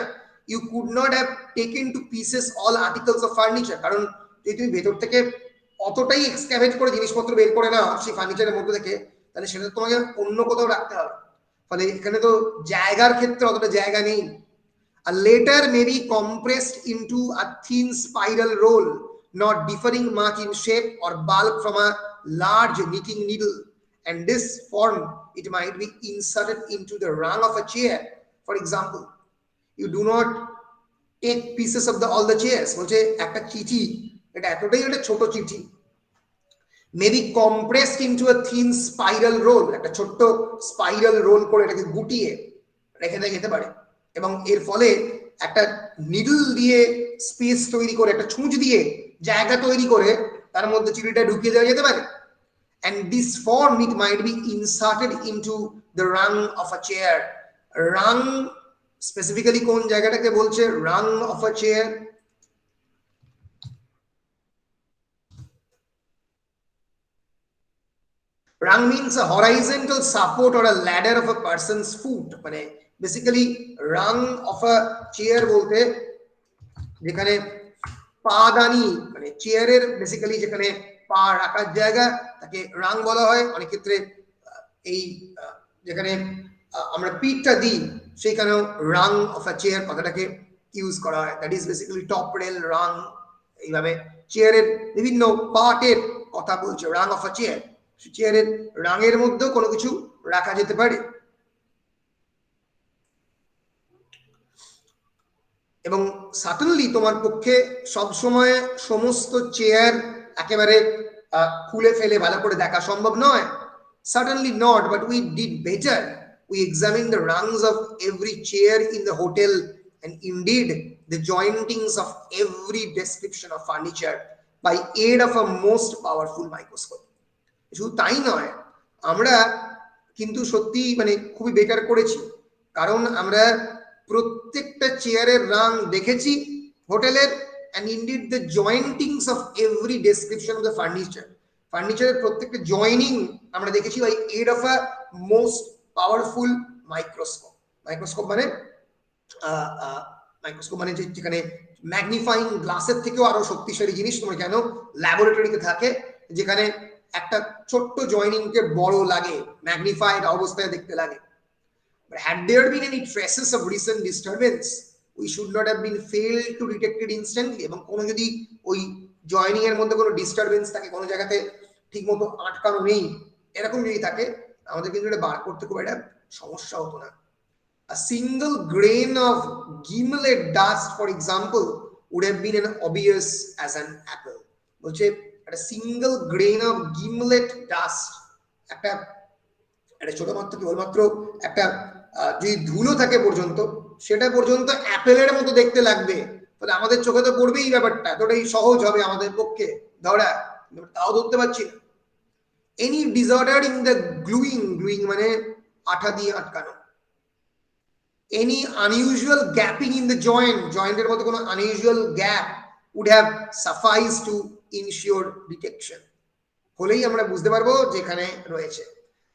you could not have taken to pieces all articles of furniture, কারণ যদি তুমি ভেতর থেকে অতটাই এক্সক্যাভেট করে জিনিসপত্র বের করে নাও সেই ফার্নিচারের মধ্যে থেকে, তাহলে সেটা তোমাকে অন্য কোথাও রাখতে হবে, ফলে এখানে তো জায়গার ক্ষেত্রে অতটা জায়গা নেই। A letter may be compressed into a thin spiral roll, not differing much in shape or bulk from a large knitting needle, and this form it might be inserted into the rung of a chair. For example, you do not take pieces of all the chairs, বলছে একটা চিঠি, এটা এতটাই একটা ছোট চিঠি, may be compressed into a thin spiral roll, একটা ছোট্ট স্পাইরাল রোল করে এটাকে গুটিয়ে রেখে দেওয়া যেতে পারে, এবং এর ফলে একটা নিডল দিয়ে স্পেস তৈরি করে, একটা ছুঁচ দিয়ে জায়গা তৈরি করে তার মধ্যে চিঠিটা ঢুকিয়ে দেওয়া যেতে পারে। and this form it might be inserted into the rung of a chair. rung specifically কোন জায়গাটাকে বলছে rung of a chair? rung means a horizontal support or a ladder of a person's foot, মানে basically rung of a chair বলতে যেখানে পাদানি, মানে চেয়ারের basically যেখানে পা রাখার জায়গা তাকে রাং বলা হয়। অনেক ক্ষেত্রে এই যেখানে আমরা পিঠটা দিই সেখানেও রাং অফ আ চেয়ার কথাটাকে ইউজ করা হয়, that is basically top rail rung. এইভাবে চেয়ারের বিভিন্ন পার্টের কথা বলছে রাং অফ আ চেয়ার, চেয়ারের রাঙের মধ্যেও কোনো কিছু রাখা যেতে পারে। এবং সার্টেনলি তোমার পক্ষে সবসময় সমস্ত চেয়ার একেবারে খুলে ফেলে ভালো করে দেখা সম্ভব নয়, certainly not, but we did better. We examined the rungs of every chair in the hotel and indeed the jointings of every description of furniture by aid of a most powerful microscope. শুধু তাই নয়, আমরা কিন্তু সত্যি মানে খুবই better করেছি, কারণ আমরা প্রত্যেকটা চেয়ারের রাং দেখেছি হোটেলের, and indeed the jointings of every description of the furniture, ফার্নিচারের প্রত্যেকটা জয়েনিং আমরা দেখেছি by aid of a most powerful microscope. Microscope মানে মাইক্রোস্কোপ মানে যেখানে ম্যাগনিফাইং গ্লাসের থেকেও আরো শক্তিশালী জিনিস তোমার কেন ল্যাবরেটরিতে থাকে, যেখানে একটা ছোট্ট জয়েনিংকে বড় লাগে, ম্যাগনিফাইড অবস্থায় দেখতে লাগে। But had there been any traces of recent disturbance, we should not have been failed to detect it instantly. এবং কোনো যদি ওই জয়েনিং এর মধ্যে কোনো ডিস্টারবেন্স থাকে, কোনো জায়গাতে ঠিকমতো আটকানো নেই, এরকম যদি থাকে, আমাদের কিন্তু এটা বার করতে খুব একটা সমস্যা হতো না। A single grain of gimlet dust, for example, would have been as obvious as an apple. বলছে একটা সিঙ্গেল গ্রেন অফ গিমলেট ডাস্ট, একটা ছোট মাত্র কেবলমাত্র একটা যদি ধুলো থাকে পর্যন্ত, সেটা পর্যন্ত অ্যাপেলের মতো দেখতে লাগবে, তাহলে আমাদের চোখে তো পড়বেই ব্যাপারটা, এতটাই সহজ হবে আমাদের পক্ষে ধরা, তাও ধরতে পারছি না। এনি ডিসঅর্ডার ইন দ্য গ্লুইং, গ্লুইং মানে আঠা দিয়ে আটকানো, any unusual gapping in the joint, জয়েন্টের মধ্যে কোনো unusual gap would have sufficed to ensure detection, হলেই আমরা বুঝতে পারবো যেখানে রয়েছে।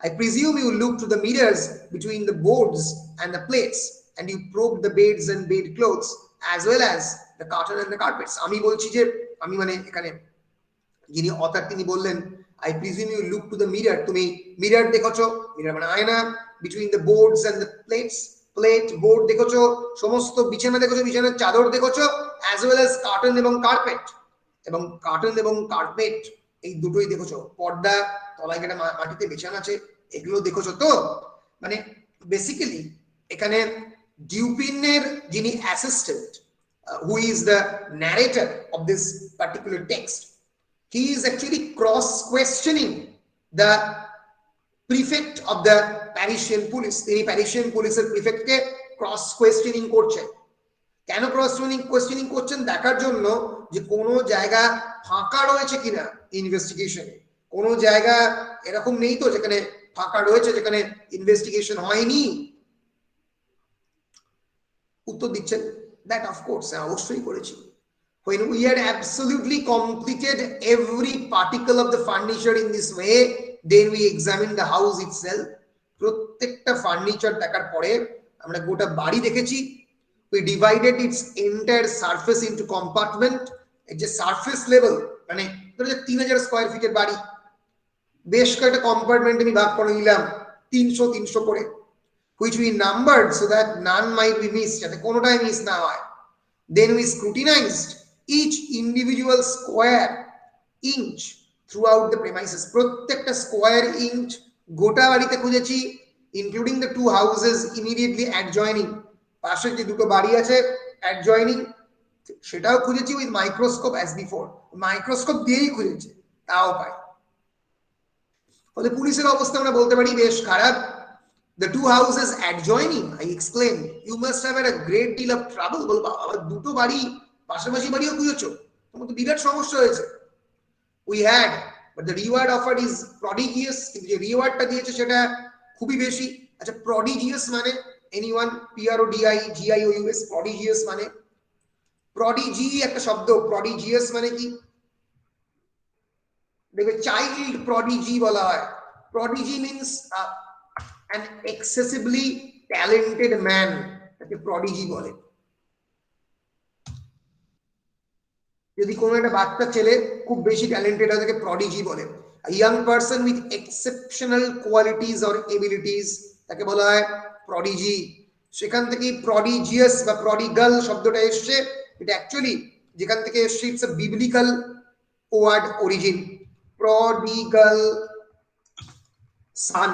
I presume you look to the mirrors between the boards and the plates and you probe the beds and bed clothes as well as the curtain and the carpets. আমি বলছি যে আমি মানে এখানে যিনি অথার তিনি বললেন I presume you look to the mirror, তুমি মিরর দেখেছো, মিরর মানে আয়না, between the boards and the plates, plate board দেখেছো, সমস্ত বিছানা দেখেছো, বিছানার চাদর দেখেছো, as well as কার্টেন এবং কার্পেট, এবং কার্টেন এবং কার্পেট এই দুটোই দেখেছো, পর্দা তলায় কেটে মাটিতে বিছানা আছে, এগুলো দেখেছো তো। মানে বেসিক্যালি এখানে ডিউপিনের যিনি assistant, who is the narrator of this particular text, he is actually cross questioning the prefect of the Parisian police. তিনি প্যারিসিয়ান পুলিশের প্রিফেক্টকে ক্রস কোয়েশ্চেনিং করছেন। কেন ক্রস কোয়েশ্চেনিং করছেন? দেখার জন্য যে কোনো জায়গা ফাঁকা রয়েছে কিনা ইনভেস্টিগেশনে, কোনো জায়গা এরকম নেই তো যেখানে ফাঁকা রয়েছে, যেখানে ইনভেস্টিগেশন হয়নি। উত্তর দিচ্ছেন দ্যাট অফকোর্স, অবশ্যই করেছি। When we had absolutely completed every particle of the furniture in this way, then we examined the house itself. প্রত্যেকটা ফার্নিচার দেখার পরে আমরা গোটা বাড়ি দেখেছি। We divided its entire surface into compartment. যে সারফেস লেভেল, মানে ধরো যে 3000 স্কয়ার ফিটের বাড়ি, বেশ কয়েকটা কম্পার্টমেন্ট আমি ভাগ করে নিলাম 300 300 করে, which we numbered so that none might be missed, যাতে কোনোটাই মিস না হয়। Then we scrutinized each individual square inch throughout the premises. প্রত্যেকটা স্কয়ার ইঞ্চ গোটা বাড়িতে খুঁজেছি, including the two houses immediately adjoining. পাশে যে দুটো বাড়ি আছে অ্যাডজয়নিং, সেটাও খুঁজেছি with microscope as before. Microscope দিয়েই খুঁজেছে, তাও পাই। ফলে পুলিশের অবস্থা আমরা বলতে পারি বেশ খারাপ। The two houses adjoining, I exclaimed, you must have had a great deal of trouble. বলবা আবার দুটো বাড়ি পাশাপাশি বাড়িও খুঁজেছো, তোমার তো বিরাট সমস্যা হয়েছে। We had, but the reward offered is prodigious. কিন্তু যে রিওয়ার্ডটা দিয়েছে সেটা খুবই বেশি। আচ্ছা, prodigious মানে anyone, PRODIGIOUS, prodigious মানে prodigy একটা শব্দ, prodigious মানে কি দেখবে চাইল্ড prodigy বলা হয়। prodigy means an excessively talented man, তাকে prodigy বলে। যদি কোনো একটা বাচ্চা ছেলে খুব বেশি ট্যালেন্টেড হয় তাকে prodigy বলে। A young person with exceptional qualities or abilities তাকে বলা হয় prodigy। সেখান থেকে prodigious বা prodigal শব্দটা এসছে, এটা অ্যাকচুয়ালি যেখান থেকে এসছে it's a biblical word origin. prodigal son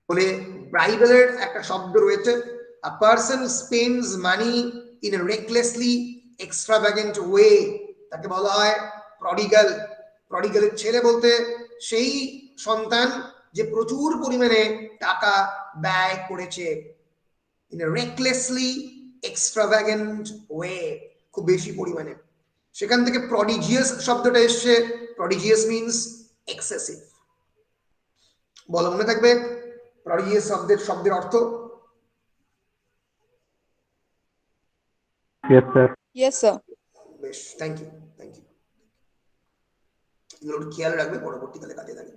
বলে বাইবেলের একটা শব্দ রয়েছে। A person who spends money in a recklessly extravagant way তাকে বলা হয় prodigal। prodigalের ছেলে বলতে সেই সন্তান যে প্রচুর পরিমাণে টাকা ব্যয় করেছে, in a recklessly extravagant way, খুব বেশি পরিমাণে। সেখান থেকে prodigious শব্দটা এসছে। prodigious means excessive। বলো মনে থাকবে prodigious শব্দের অর্থ? Yes, sir. Yes, sir. বেশ, থ্যাংক ইউ। এগুলো খেয়াল রাখবে, পরবর্তীকালে কাজে লাগে।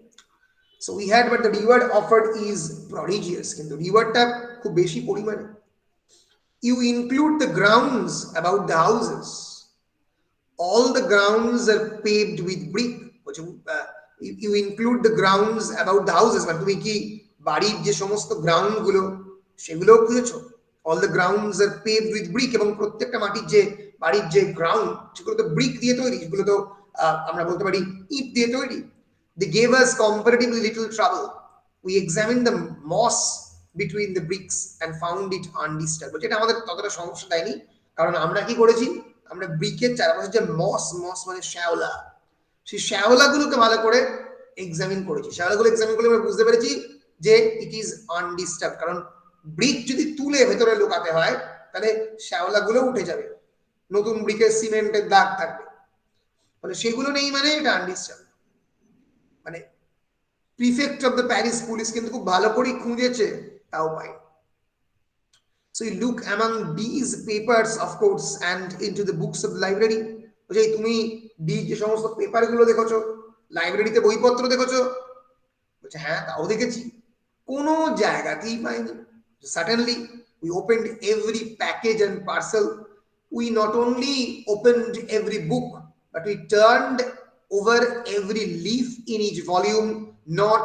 So we had, but the reward offered is prodigious, কিন্তু রিওয়ার্ডটা খুব বেশি পরিমাণে। You include the grounds about the houses. All the grounds are paved with brick. You include the grounds about the houses, মানে তুমি কি বাড়ির যে সমস্ত গ্রাউন্ড গুলো সেগুলো খুঁজেছো? All the grounds are paved with brick, এবং প্রত্যেকটা মাটির যে বাড়ির যে গ্রাউন্ড সেগুলো তো ব্রিক দিয়ে তৈরি, সেগুলো তো আমরা বলতে পারি ইট দিয়ে তৈরি। They gave us comparatively little trouble. We examined the moss between the bricks and found it undisturbed. যেটা আমাদের ততটা সমস্যা দেয়নি, কারণ আমরা কি করেছি, আমরা ব্রিকের চারপাশে যে মস মানে শ্যাওলা, সেই শ্যাওলাগুলোকে ভালো করে এক্সামিন করেছি। শ্যাওলাগুলো এক্সামিন করে আমরা বুঝতে পেরেছি যে ইট ইজ আনডিস্টার্ব, কারণ ব্রিক যদি তুলে ভেতরে লুকাতে হয় তাহলে শ্যাওলাগুলো উঠে যাবে, নতুন ব্রিকের সিমেন্টের দাগ থাকবে, মানে সেগুলো নেই, মানে এটা আনডিস্টার্ব। মানে prefect of the Paris police কিন্তু খুব ভালো করে খুঁজেছে, তাও পাই। So you look among these papers, of course, and into the books of the library. বলছে তুমি যে সমস্ত পেপার গুলো দেখেছো, লাইব্রেরিতে বইপত্র দেখেছো? বলছে হ্যাঁ, তাও দেখেছি, কোনো জায়গাতেই পাইনি। Suddenly we opened every package and parcel. We not only opened every book, but we turned over every leaf in each volume, not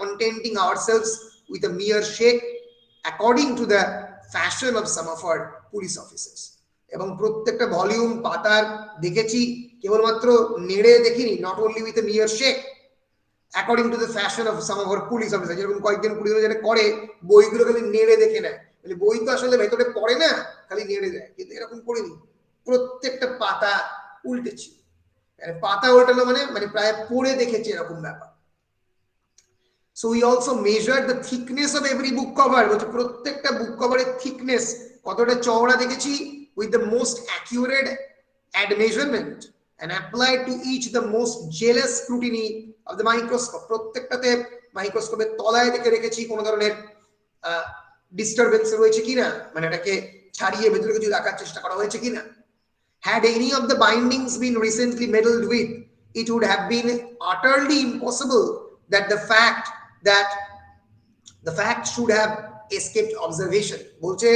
contenting ourselves with a mere shake, according to the fashion of some of our police officers. এবং প্রত্যেকটা volume পাতার দেখেছি, কেবলমাত্র নেড়ে দেখিনি, not only with a mere shake, according to the fashion of some of our police officers. যেরকম কয়েকজন police যেটা করে, বইগুলো খালি নেড়ে দেখে নেয়, মানে বই তো আসলে ভেতরে পড়ে না, খালি নেড়ে দেয়, কিন্তু এরকম করিনি, প্রত্যেকটা পাতা উল্টেছি। পাতা উল্টানো মানে প্রায় পড়ে দেখেছি, এরকম ব্যাপার। So we also measured the thickness of every book cover. বলছে প্রত্যেকটা বুক কভারের থিকনেস কতটা চওড়া দেখেছি, with the most accurate measurement, and applied to each the most jealous scrutiny of the microscope. প্রত্যেকটাতে মাইক্রোস্কোপের তলায় দেখে রেখেছি কোনো ধরনের ডিস্টারবেন্স রয়েছে কিনা, মানে এটাকে ছাড়িয়ে ভেতরে কিছু রাখার চেষ্টা করা হয়েছে কিনা। Had any of the bindings been recently meddled with, it would have been utterly impossible that the fact should have escaped observation. বলছে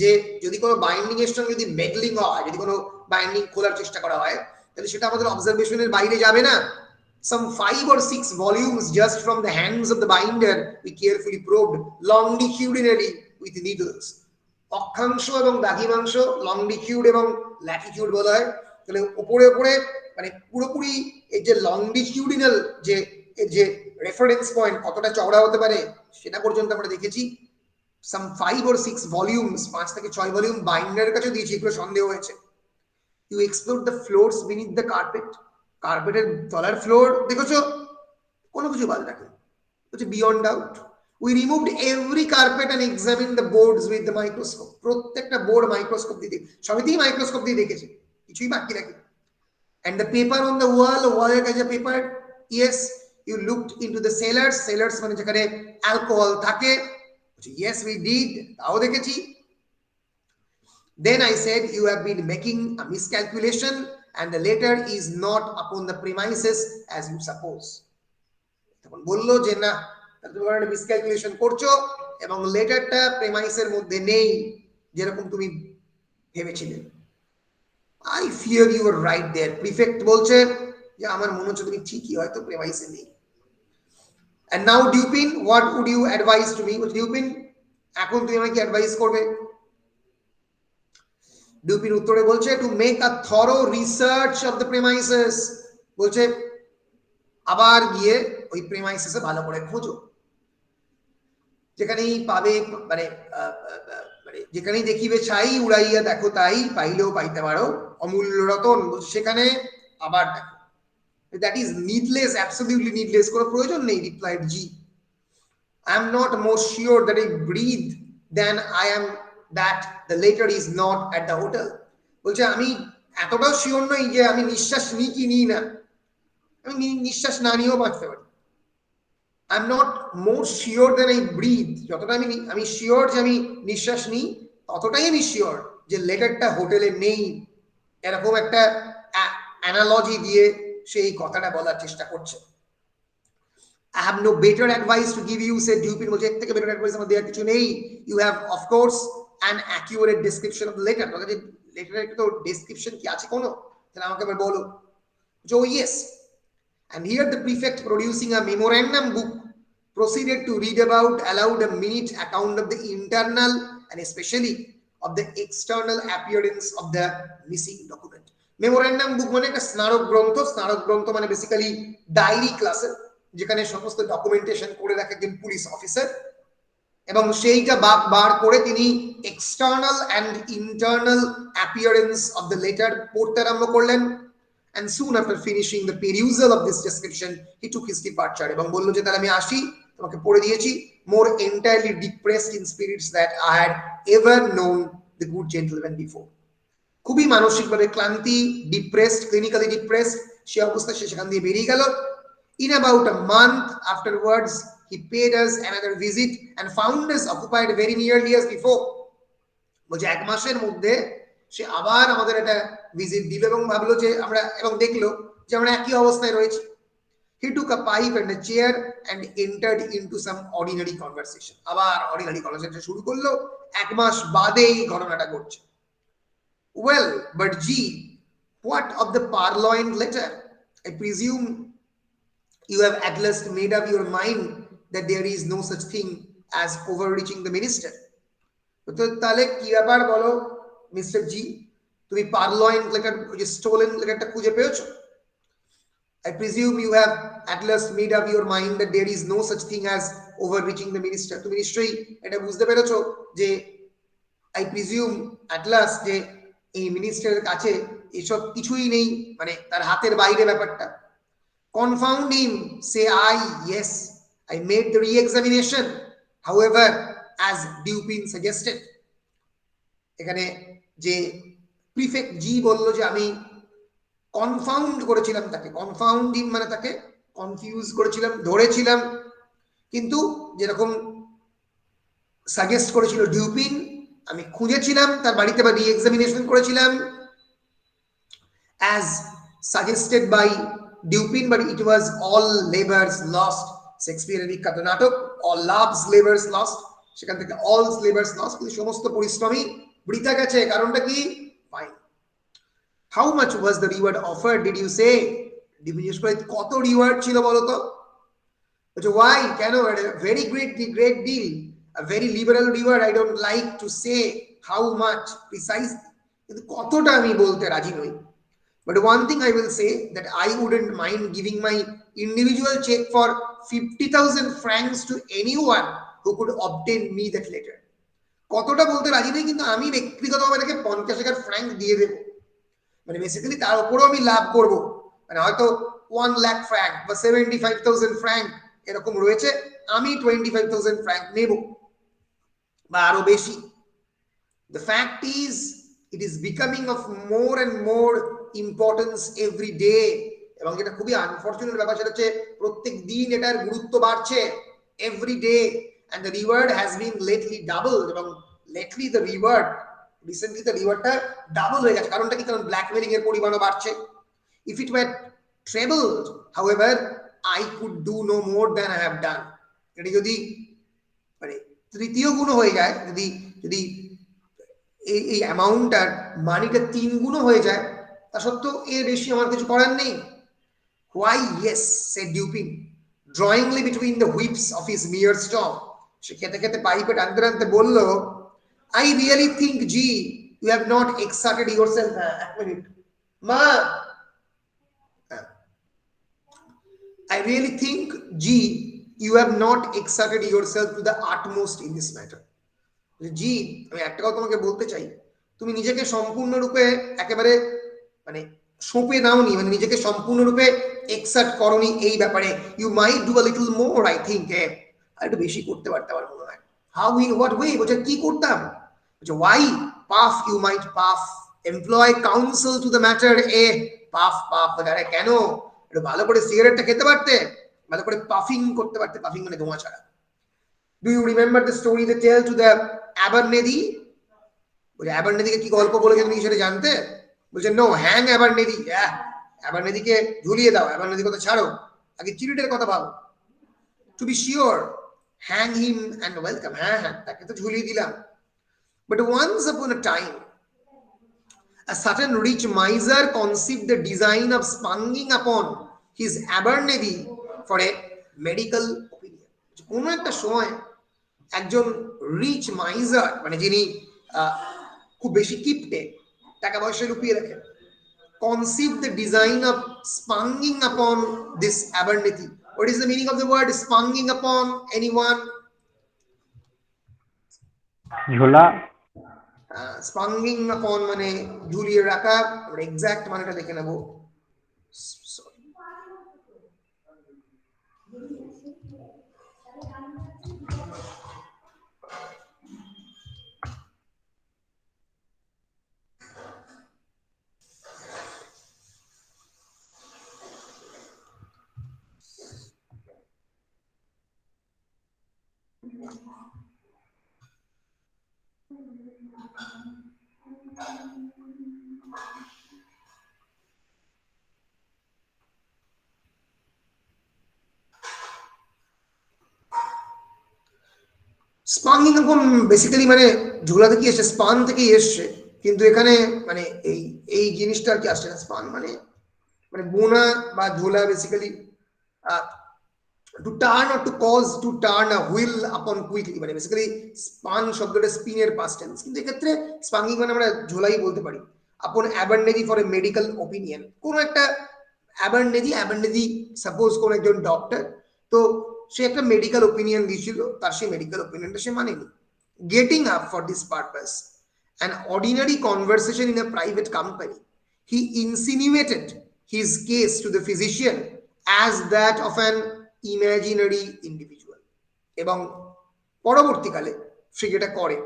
যে যদি কোনো বাইন্ডিং এর সঙ্গে যদি মেডলিং হয়, যদি কোনো বাইন্ডিং খোলার চেষ্টা করা হয়, তাহলে সেটা আমাদের অবজারভেশনের বাইরে যাবে না। Some 5 or 6 volumes just from the hands of the binder we carefully probed longitudinally with needles. অক্ষাংশ এবং দ্রাঘিমাংশ, লংডিটিউড এবং ল্যাটিটিউড বলা হয়। তাহলে উপরে উপরে মানে পুরোপুরি এই যে লংডিটিউডিনাল যে এর যে রেফারেন্স পয়েন্ট কতটা চওড়া হতে পারে সেটা পর্যন্ত আমরা দেখেছি। সাম 5 or 6 ভলিউমস, 5 থেকে 6 ভলিউম বাইন্ডারের কাছে দিয়েছি, এগুলো সন্দেহ হয়েছে। You explore the floors beneath the carpet, কার্পেটের তলার ফ্লোর দেখেছো, কোনো কিছু বাদ রাখে হচ্ছে beyond doubt. We removed every carpet and examined the boards with the microscope. প্রত্যেকটা বোর্ড মাইক্রোস্কোপ দিয়ে সবইতেই মাইক্রোস্কোপ দিয়ে দেখেছে, কিছুই বাকি রাখে। And the paper on the wall, ওয়ালের কাছে paper, yes, you looked into the cellars, cellars মানে যেখানে অ্যালকোহল থাকে, yes we did, তাও দেখেছি। Then I said you have been making a miscalculation and the letter is not upon the premises as you suppose. তখন বললো যে না, তুমি একটা মিসক্যালকুলেশন করছো এবং লেটারটা প্রেমাইসের মধ্যে নেই যেরকম তুমি ভেবেছিলে। I fear you were right there. Prefect বলছে যে আমার মনে হচ্ছে তুমি ঠিকই হয়তো প্রেমাইসে নেই। And now Dupin, what would you advise to me? Dupin, এখন তুমি আমাকে অ্যাডভাইস করবে? Dupin উত্তরে বলছে to make a thorough research of the premises, বলছে আবার গিয়ে ওই প্রেমাইসেসে ভালো করে খোঁজো, যেখানেই পাবে মানে যেখানেই দেখিবে ছাই উড়াইয়া দেখো তাই, পাইলেও পাইতে পারো অমূল্য রতন, বলছে সেখানে আবার দেখো। That is needless, absolutely needless, কোনো প্রয়োজন নেই, replied G. I am not more sure that I breathe than I am that the letter is not at the hotel. বলছে আমি এতটাও শিওর নই যে আমি নিঃশ্বাস নিই কি নিই না, আমি নিঃশ্বাস না নিয়েও বাঁচতে পারি। I am not more sure than I breathe, যতটা আমি শিওর যে আমি নিঃশ্বাস নিই ততটাই আমি শিওর যে লেটারটা হোটেলে নেই। এরকম একটা অ্যানালজি দিয়ে সেই কথাটা বলার চেষ্টা করছে। I have no better advice to give you, said Dupin. বলছে এর থেকে বেটার অ্যাডভাইস আমার দেওয়ার কিছু নেই। You have of course an accurate description of the letter. বলছে লেটারের তো ডেসক্রিপশন কি আছে কোনো, তাহলে আমাকে এবার বলো। Oh yes. And here the prefect, producing a memorandum book, proceeded to read aloud a minute account of the internal and especially of the external appearance of the missing document. Memorandum book মানে একটা স্মারক গ্রন্থ, স্মারক গ্রন্থ মানে basically diary ক্লাসের, যেখানে সমস্ত ডকুমেন্টেশন করে রাখে একজন পুলিশ অফিসার, এবং সেইটা বার করে তিনি external and internal appearance of the letter পড়তে আরম্ভ করলেন। And soon after finishing the perusal of this description, he took his departure. এবং বলল যে তাহলে আমি আসি, তোমাকে পড়ে দিয়েছি। More entirely depressed in spirits that I had ever known the good gentleman before. খুবই মানসিকভাবে ক্লান্তি, ডিপ্রেসড, ক্লিনিক্যালি ডিপ্রেসড সে অবস্থা, সে সেখান দিয়ে বেরিয়ে গেল। In about a month afterwards, he paid us another visit and found us occupied very nearly as before. বলছে এক মাসের মধ্যে সে আবার আমাদের একটা ভিজিট দিল এবং ভাবলো যে আমরা, এবং দেখলো যে আমরা একই অবস্থায় রয়েছি। He took a pipe and a chair and entered into some ordinary conversation. আবার অর্ডিনারি কনভারসেশন শুরু করলো, এক মাস বাদে এই ঘটনাটা ঘটছে। Well, but G, what of the purloined letter? I presume you have at last made up your mind that there is no such thing as overreaching the minister. তো তাহলে কি ব্যাপার বলো মিস্টার জি, তুমি পারলয়েন লেটার, যে স্টোলেন লেটারটা খুঁজে পেয়েছো? I presume you have at last made up your mind that there is no such thing as overreaching the minister. তুমি নিশ্চয়ই এটা বুঝতে পেরেছো যে I presume at last যে এই মিনিস্টারের কাছে এসব কিছুই নেই, মানে তার হাতের বাইরে ব্যাপারটা। Confound him, say I, yes, I made the re-examination, however, as Dupin suggested. এখানে যে প্রিফেক্ট জি বলল যে আমি কনফাউন্ড করেছিলাম তাকে, কনফাউন্ডিং মানে তাকে কনফিউজ করেছিলাম, ধরেছিলাম, কিন্তু যেরকম সাজেস্ট করেছিল ডিউপিন আমি খুঁজেছিলাম তার বাড়িতে বা রি-এক্সামিনেশন করেছিলাম as suggested by Dupin, but it was all labors lost. শেক্সপিয়ারের বিখ্যাত নাটক all loves labors lost, সেখান থেকে all labors lost, কিন্তু সমস্ত পরিশ্রমই বৃথা গেছে। কারণটা কি? Fine. How much was the reward offered, did you say? জিজ্ঞেস করে কত রিওয়ার্ড ছিল বলতো? Why? কেন? Very great deal, a very liberal reward. I don't like to say how much precisely, কিন্তু কতটা আমি বলতে রাজি নই। But one thing I will say, that I wouldn't mind giving my individual check for 50,000 francs to anyone who could obtain me that letter. কতটা বলতে রাজি নই, কিন্তু আমি ব্যক্তিগতভাবে তাকে 50,000 ফ্র্যাঙ্ক দিয়ে দেব। মানে বেসিক্যালি তার উপরও আমি লাভ করব। মানে হয়তো 1 লাখ ফ্র্যাঙ্ক বা 75,000 ফ্র্যাঙ্ক এরকম রয়েছে, আমি 25,000 ফ্র্যাঙ্ক নেব বা আরো বেশি। The fact is, it is becoming of more and more importance every day, এবং যেটা খুবই আনফরচুনেট ব্যাপার সেটা হচ্ছে প্রত্যেক দিন এটার গুরুত্ব বাড়ছে, every day, and the reward has been lately doubled, এবং lately the reward, recently the rewardটা ডাবল হয়ে গেছে। কারণটা কি? কারণ ব্ল্যাকমেলিং এর পরিমাণও বাড়ছে। If it were trebled, however, I could do no more than I have done. এটা যদি মানে তৃতীয় গুণ হয়ে যায়, যদি যদি এই অ্যামাউন্টটার মানিটা 3 গুণ হয়ে যায়, তা সত্ত্বেও এর বেশি আমার কিছু করার নেই। Why, yes, said Dupin, drawingly between the whips of his mere storm. সে খেতে খেতে পাইপে টানতে টানতে বলল, I really think, G, you have not exerted yourself. এক মিনিট মা, I really think, G, you have not exerted yourself to the utmost in this matter. জি, আমি একটা কথা তোমাকে বলতে চাই, তুমি নিজেকে সম্পূর্ণরূপে একেবারে মানে সঁপে দাওনি, মানে নিজেকে সম্পূর্ণরূপে এক্সার্ট করনি এই ব্যাপারে। You might do a little more, I think. আর একটু বেশি করতে পারতে আমার মনে হয়। How, in what way? বলছে কি করতাম? বলছে why puff, you might puff, employ counsel to the matter. Puff puff, আরে কেন? একটু ভালো করে সিগারেটটা খেতে পারতে, ভালো করে পাফিং করতে পারতে। পাফিং মানে ধোঁয়া ছাড়া। Do you remember the story they tell to the Abernethy? বলছে অ্যাবারনেদিকে কি গল্প বলেছে তুমি সেটা জানতে? বলছে নো, হ্যাং অ্যাবারনেদি। অ্যাবারনেদিকে ঝুলিয়ে দাও, অ্যাবারনেদির কথা ছাড়ো, আগে চিরিটের কথা ভাবো। To be sure, hang him and welcome. হ্যাঁ হ্যাঁ, তাকে তো ঝুলিয়ে দিলাম। But once upon a time, a certain rich miser conceived the design of sponging upon his Abernethy for a medical opinion. কোনো একটা সময় একজন রিচ মাইজার, মানে যিনি খুব বেশি কিপটে, টাকা পয়সা লুকিয়ে রাখেন, conceived the design of sponging upon this Abernethy. What is the meaning of the word sponging upon? Anyone? ঝোলা। স্পাঙ্গিং আপন মানে ঝুলিয়ে রাখা। আমরা এক্সাক্ট মানেটা দেখে নেব। স্পাঙ্গিং আপন বেসিক্যালি মানে ঝোলা থেকে এসে, স্পান থেকেই এসছে, কিন্তু এখানে মানে এই এই জিনিসটা আর কি আসছে না। স্পান মানে মানে বোনা বা ঝোলা, basically to turn or to cause to turn a wheel upon quickly, মানে বেসিক্যালি স্পান শব্দটা স্পিনের পাস্ট টেন্স, কিন্তু এক্ষেত্রে স্পাঙ্গিং মানে আমরা ঝোলাই বলতে পারি। আপন অ্যাবারনেদি ফর এ মেডিকেল ওপিনিয়ন, কোন একটা অ্যাবারনেদি সাপোজ কোন একজন ডক্টর, তো সে একটা মেডিকেল ওপিনিয়ন দিয়েছিল, তার সেই মেডিকেল ওপিনিয়নটা সে মানেনি। Getting up for this purpose an ordinary conversation in a private company, he insinuated his case to the physician as that of an imaginary individual. এবং পরবর্তীকালে সে যেটা করে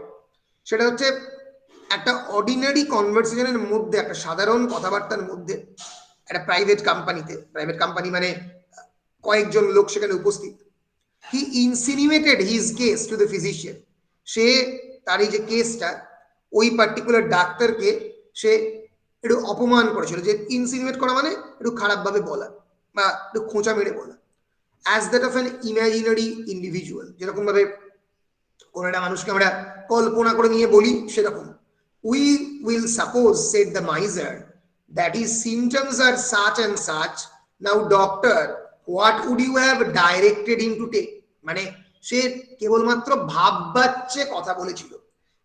সেটা হচ্ছে একটা অর্ডিনারি কনভারসেশনের মধ্যে, একটা সাধারণ কথাবার্তার মধ্যে, একটা প্রাইভেট কোম্পানিতে, প্রাইভেট কোম্পানি মানে কয়েকজন লোক সেখানে উপস্থিত, he insinuated his case to the physician, সে তার এই যে কেসটা ওই পার্টিকুলার ডাক্তারকে সে একটু অপমান করেছিল, যে ইনসিনুয়েট করা মানে একটু খারাপভাবে বলা বা একটু খোঁচা মেরে বলা, as that of an imaginary individual, যেরকম ভাবে কোনো একটা মানুষকে আমরা কল্পনা করে নিয়ে বলি সেরকম। We will suppose, said the miser, that is symptoms are such and such, now doctor what would you have directed him to take. মানে সে কেবলমাত্র ভাববাচ্চে কথা বলেছিল,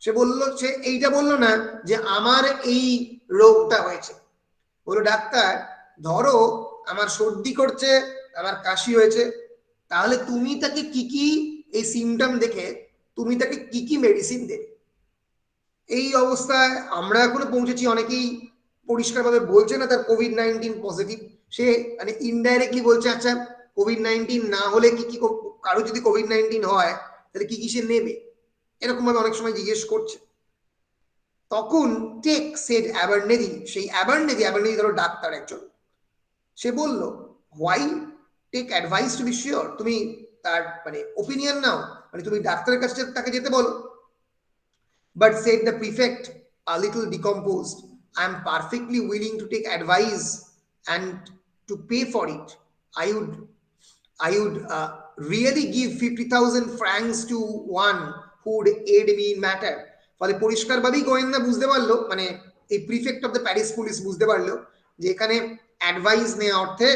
সে বললো, সে এইটা বললো না যে আমার এই রোগটা হয়েছে। বললো ডাক্তার ধরো আমার সর্দি করছে, আমার কাশি হয়েছে, তাহলে তুমি তাকে কি কি এই সিমটম দেখে তুমি তাকে কি কি মেডিসিন দেবে। এই অবস্থায় আমরা এখনো পৌঁছেছি, অনেকেই পরিষ্কারভাবে বলছে না তার কোভিড-19 পজিটিভ, সে মানে ইনডাইরেক্টলি বলছে আচ্ছা কোভিড-19 না হলে কি কি, কারো যদি কোভিড-19 হয় তাহলে কি কি সে নেবে, এরকম ভাবে অনেক সময় জিজ্ঞেস করছে। তখন টেক সেড অ্যাবারনেদি, সেই অ্যাবারনেদি ধরো ডাক্তার একজন, সে বলল why take advice to be sure, তুমি তার মানে ওপিনিয়ন নাও, মানে তুমি ডাক্তারের কাছে তাকে যেতে বলো। But said the prefect, a little decomposed, I am perfectly willing to take advice and to pay for it. I would really give 50,000 francs to one who would aid me in matter. ফলে পরিষ্কারভাবেই গোয়েন্দা বুঝতে পারলো, মানে এই prefect of the Paris police বুঝতে পারলো যে এখানে অ্যাডভাইস নেওয়া অর্থে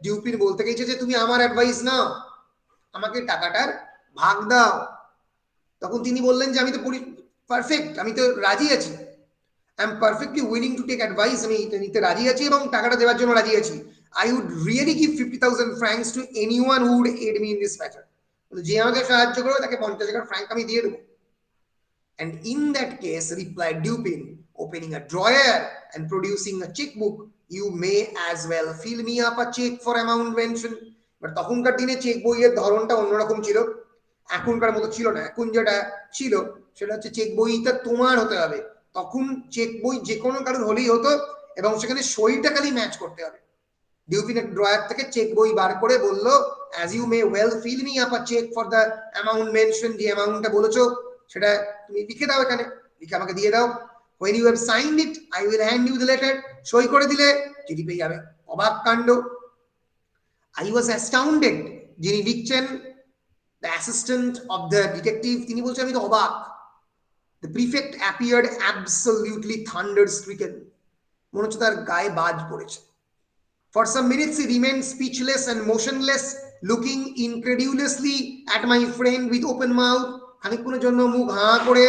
ডিউপিন বলতে গেছে যে তুমি আমার অ্যাডভাইস নাও, আমাকে টাকাটার ভাগ দাও। তখন তিনি বললেন যে আমি তো পারফেক্ট, আমি তো রাজি আছি, I am perfectly willing to take advice, আমি নিতে রাজি আছি এবং টাকাটা দেওয়ার জন্য রাজি আছি। I would really give 50,000 francs to anyone who would aid me in this matter, যে আমাকে সাহায্য করবে তাকে 50,000 ফ্র্যাঙ্ক আমি দিয়ে দেবো। And in that case, replied Dupin, opening a drawer and producing a checkbook, you may as well fill me up a check for amount mentioned. But তখনকার দিনে চেক বইয়ের ধরনটা অন্যরকম ছিল, এখনকার মতো ছিল না। এখন যেটা ছিল সেটা হচ্ছে চেক বইটা তোমার হতে হবে, তখন চেক বই যে কোনো কারোর হলেই হতো এবং সেখানে সইটা খালি ম্যাচ করতে হবে। ডিউপিন এক ড্রয়ার থেকে চেক বই বার করে বলল, as you may well fill me up a cheque for the amount mention, যে অ্যামাউন্টটা বলেছো সেটা তুমি লিখে দাও, এখানে লিখে আমাকে দিয়ে দাও। when you have signed it I will hand you the letter, সই করে দিলে চিঠি পেয়ে যাবে। অবাক কাণ্ড। I was astounded, যিনি লিখছেন the assistant of the detective, তিনি বলছেন আমি তো অবাক। The prefect appeared absolutely thunder-stricken, মনে হচ্ছে তার গায়ে বাজ পড়েছে। For some minutes he remained speechless and motionless, looking incredulously at my friend with open mouth. খানিকক্ষণের জন্য মুখ হাঁ করে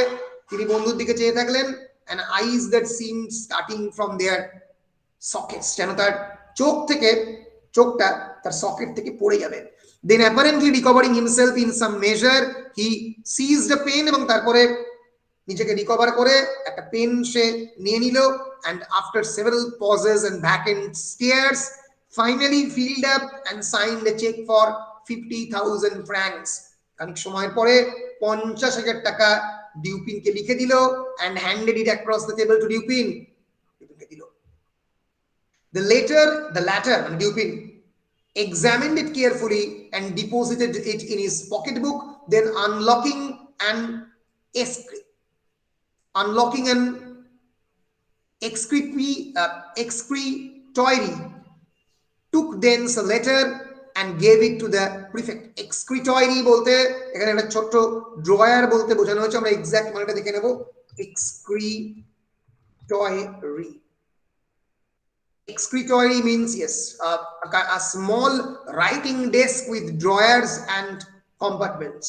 তিনি বন্ধুর দিকে চেয়ে থাকলেন, and eyes that seemed starting from their sockets, যেন তার চোখটা তার সকেট থেকে পড়ে যাবে। Then apparently recovering himself in some measure, he seized a pen এবং তারপরে নিজেকে রিকভার করে একটা পেন সে নিয়ে নিল, and after several pauses and vacant stares finally filled up and signed a check for 50,000 francs. খানিক সময় পরে 50,000 টাকা ডিউপিনকে লিখে দিল and handed it across the table to Dupin. ডিউপিনকে দিল। The latter Dupin examined it carefully and deposited it in his pocketbook, then unlocking an excretory, took thence a letter and gave it to the prefect. Excretory বলতে এখানে একটা ছোট drawer বলতে বোঝানো হচ্ছে, আমরা exact মানেটা দেখে নেব। Excretory means, yes, a small writing desk with drawers and compartments.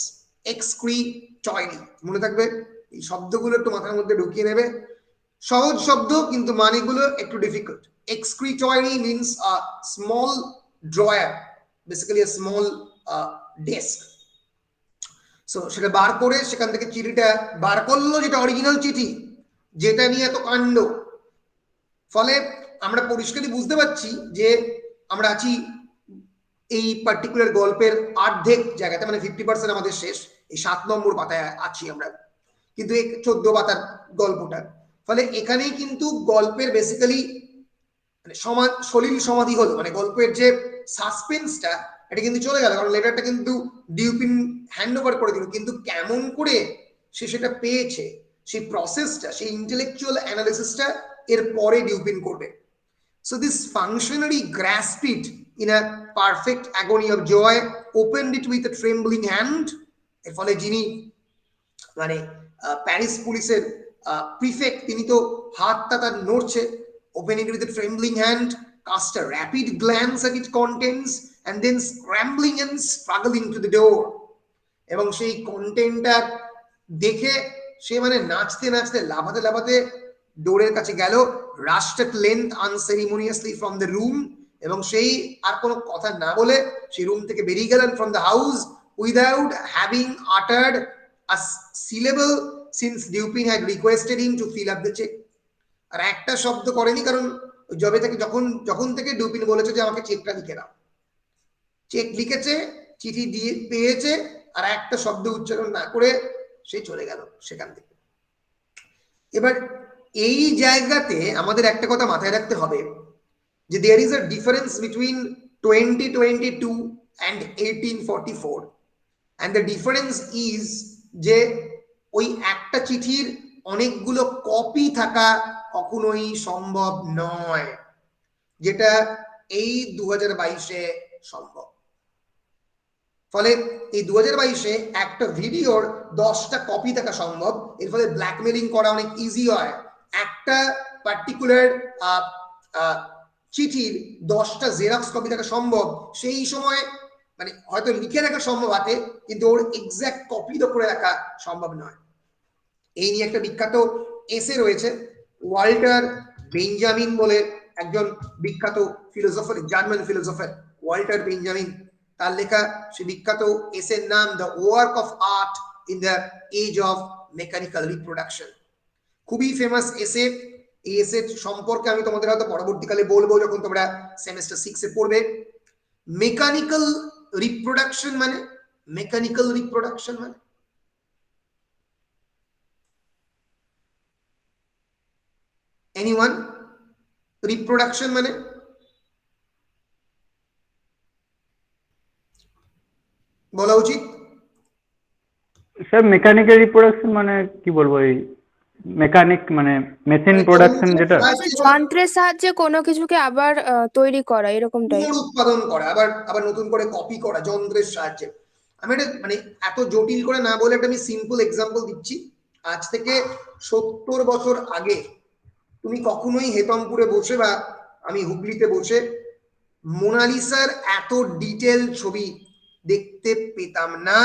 Excretory, মনে থাকবে এই শব্দগুলো একটু মাথার মধ্যে ঢুকিয়ে নেবে, সহজ শব্দ কিন্তু মানেগুলো একটু difficult. Excretory means a small drawer, basically a small desk. So সেটা বার করে সেখান থেকে চিঠিটা বার করলো, যেটা অরিজিনাল চিঠি, যেটা নিয়ে এত কাণ্ড। ফলে আমরা পরিষ্কারই বুঝতে পারছি যে আমরা আছি এই পার্টিকুলার গল্পের অর্ধেক জায়গাতে, মানে 50% আমাদের শেষ, এই 7 নম্বর পাতায় আছি আমরা, কিন্তু এই 14 পাতার গল্পটা। ফলে এখানেই কিন্তু গল্পের বেসিক্যালি মানে সলিল সমাধি হলো, মানে গল্পের যে সাসপেন্সটা এটা কিন্তু চলে গেল, কারণ লেটারটা কিন্তু ডিউপিন হ্যান্ড ওভার করে দিল, কিন্তু কেমন করে সে সেটা পেয়েছে সেই প্রসেসটা, সেই ইন্টেলেকচুয়াল অ্যানালিসিসটা এর পরে ডিউপিন করবে। So this functionary grasped it in a perfect agony of joy, opened it with a trembling hand. এর ফলে যিনি মানে প্যারিস পুলিশের প্রিফেক্ট, তিনি তো হাতটা তার নড়ছে, open it with a trembling hand, cast a rapid glance at its contents, and then scrambling and struggling to the door. এবং সেই কন্টেন্টটা দেখে সে মানে নাচতে নাচতে লাফাতে লাফাতে ডোরের কাছে গেল, rushed at length unceremoniously from the room, এবং সেই আর কোনো কথা না বলে সেই রুম থেকে বেরিয়ে গেলেন from the house without having uttered a syllable since Dupin had requested him to fill up the check. আর একটা শব্দ করেনি, কারণ জবে থেকে যখন থেকে ডুপিন বলেছে যে আমাকে চেকটা লিখে দাও, চেক লিখেছে, চিঠি দিয়ে পেয়েছে, আর একটা শব্দ উচ্চারণ না করে সে চলে গেল সেখান থেকে। এবার এই জায়গাতে আমাদের একটা কথা মাথায় রাখতে হবে যে there is a difference between 2022 and 1844, and the difference is যে ওই একটা চিঠির অনেকগুলো কপি থাকা কখনোই সম্ভব নয়, যেটা এই 2022-এ সম্ভব। ফলে এই 2022-এ একটা ভিডিওর 10টা কপি থাকা সম্ভব, এর ফলে ব্ল্যাকমেলিং করা অনেক ইজি হয়। একটা পার্টিকুলার চিঠির 10টা জেরক্স কপি থাকা সম্ভব, সেই সময় মানে হয়তো লিখে রাখা সম্ভব হাতে, কিন্তু ওর এক্সাক্ট কপি তো করে রাখা সম্ভব নয়। এই নিয়ে একটা বিখ্যাত এসে রয়েছে, ওয়াল্টার বেঞ্জামিন বলে একজন বিখ্যাত philosopher, German philosopher Walter Benjamin, তার লেখা সে বিখ্যাত এসের নাম the work of art in the age of mechanical reproduction. খুবই ফেমাস এসে। এই এসে সম্পর্কে আমি তোমাদের হয়তো পরবর্তীকালে বলবো যখন তোমরা সেমেস্টার 6-এ পড়বে। মেকানিক্যাল রিপ্রোডাকশন মানে, মেকানিক্যাল রিপ্রোডাকশন মানে এনিওয়ান? রিপ্রোডাকশন মানে বলা উচিত স্যার মেকানিক্যাল রিপ্রোডাকশন মানে কি বলবো, এই মেকানিক মানে মেশিন প্রোডাকশন, যেটা যন্ত্রের সাহায্যে কোনো কিছুকে আবার তৈরি করা, এরকম টাইপ উৎপাদন করা, আবার নতুন করে কপি করা যন্ত্রের সাহায্যে। আমি এটা মানে এত জটিল করে না বলে একটা আমি সিম্পল এক্সাম্পল দিচ্ছি। আজ থেকে 70 বছর আগে তুমি কখনোই হেতমপুরে বসে বা আমি হুগলিতে বসে মোনালিসার এত ডিটেল ছবি দেখতে পেতাম না।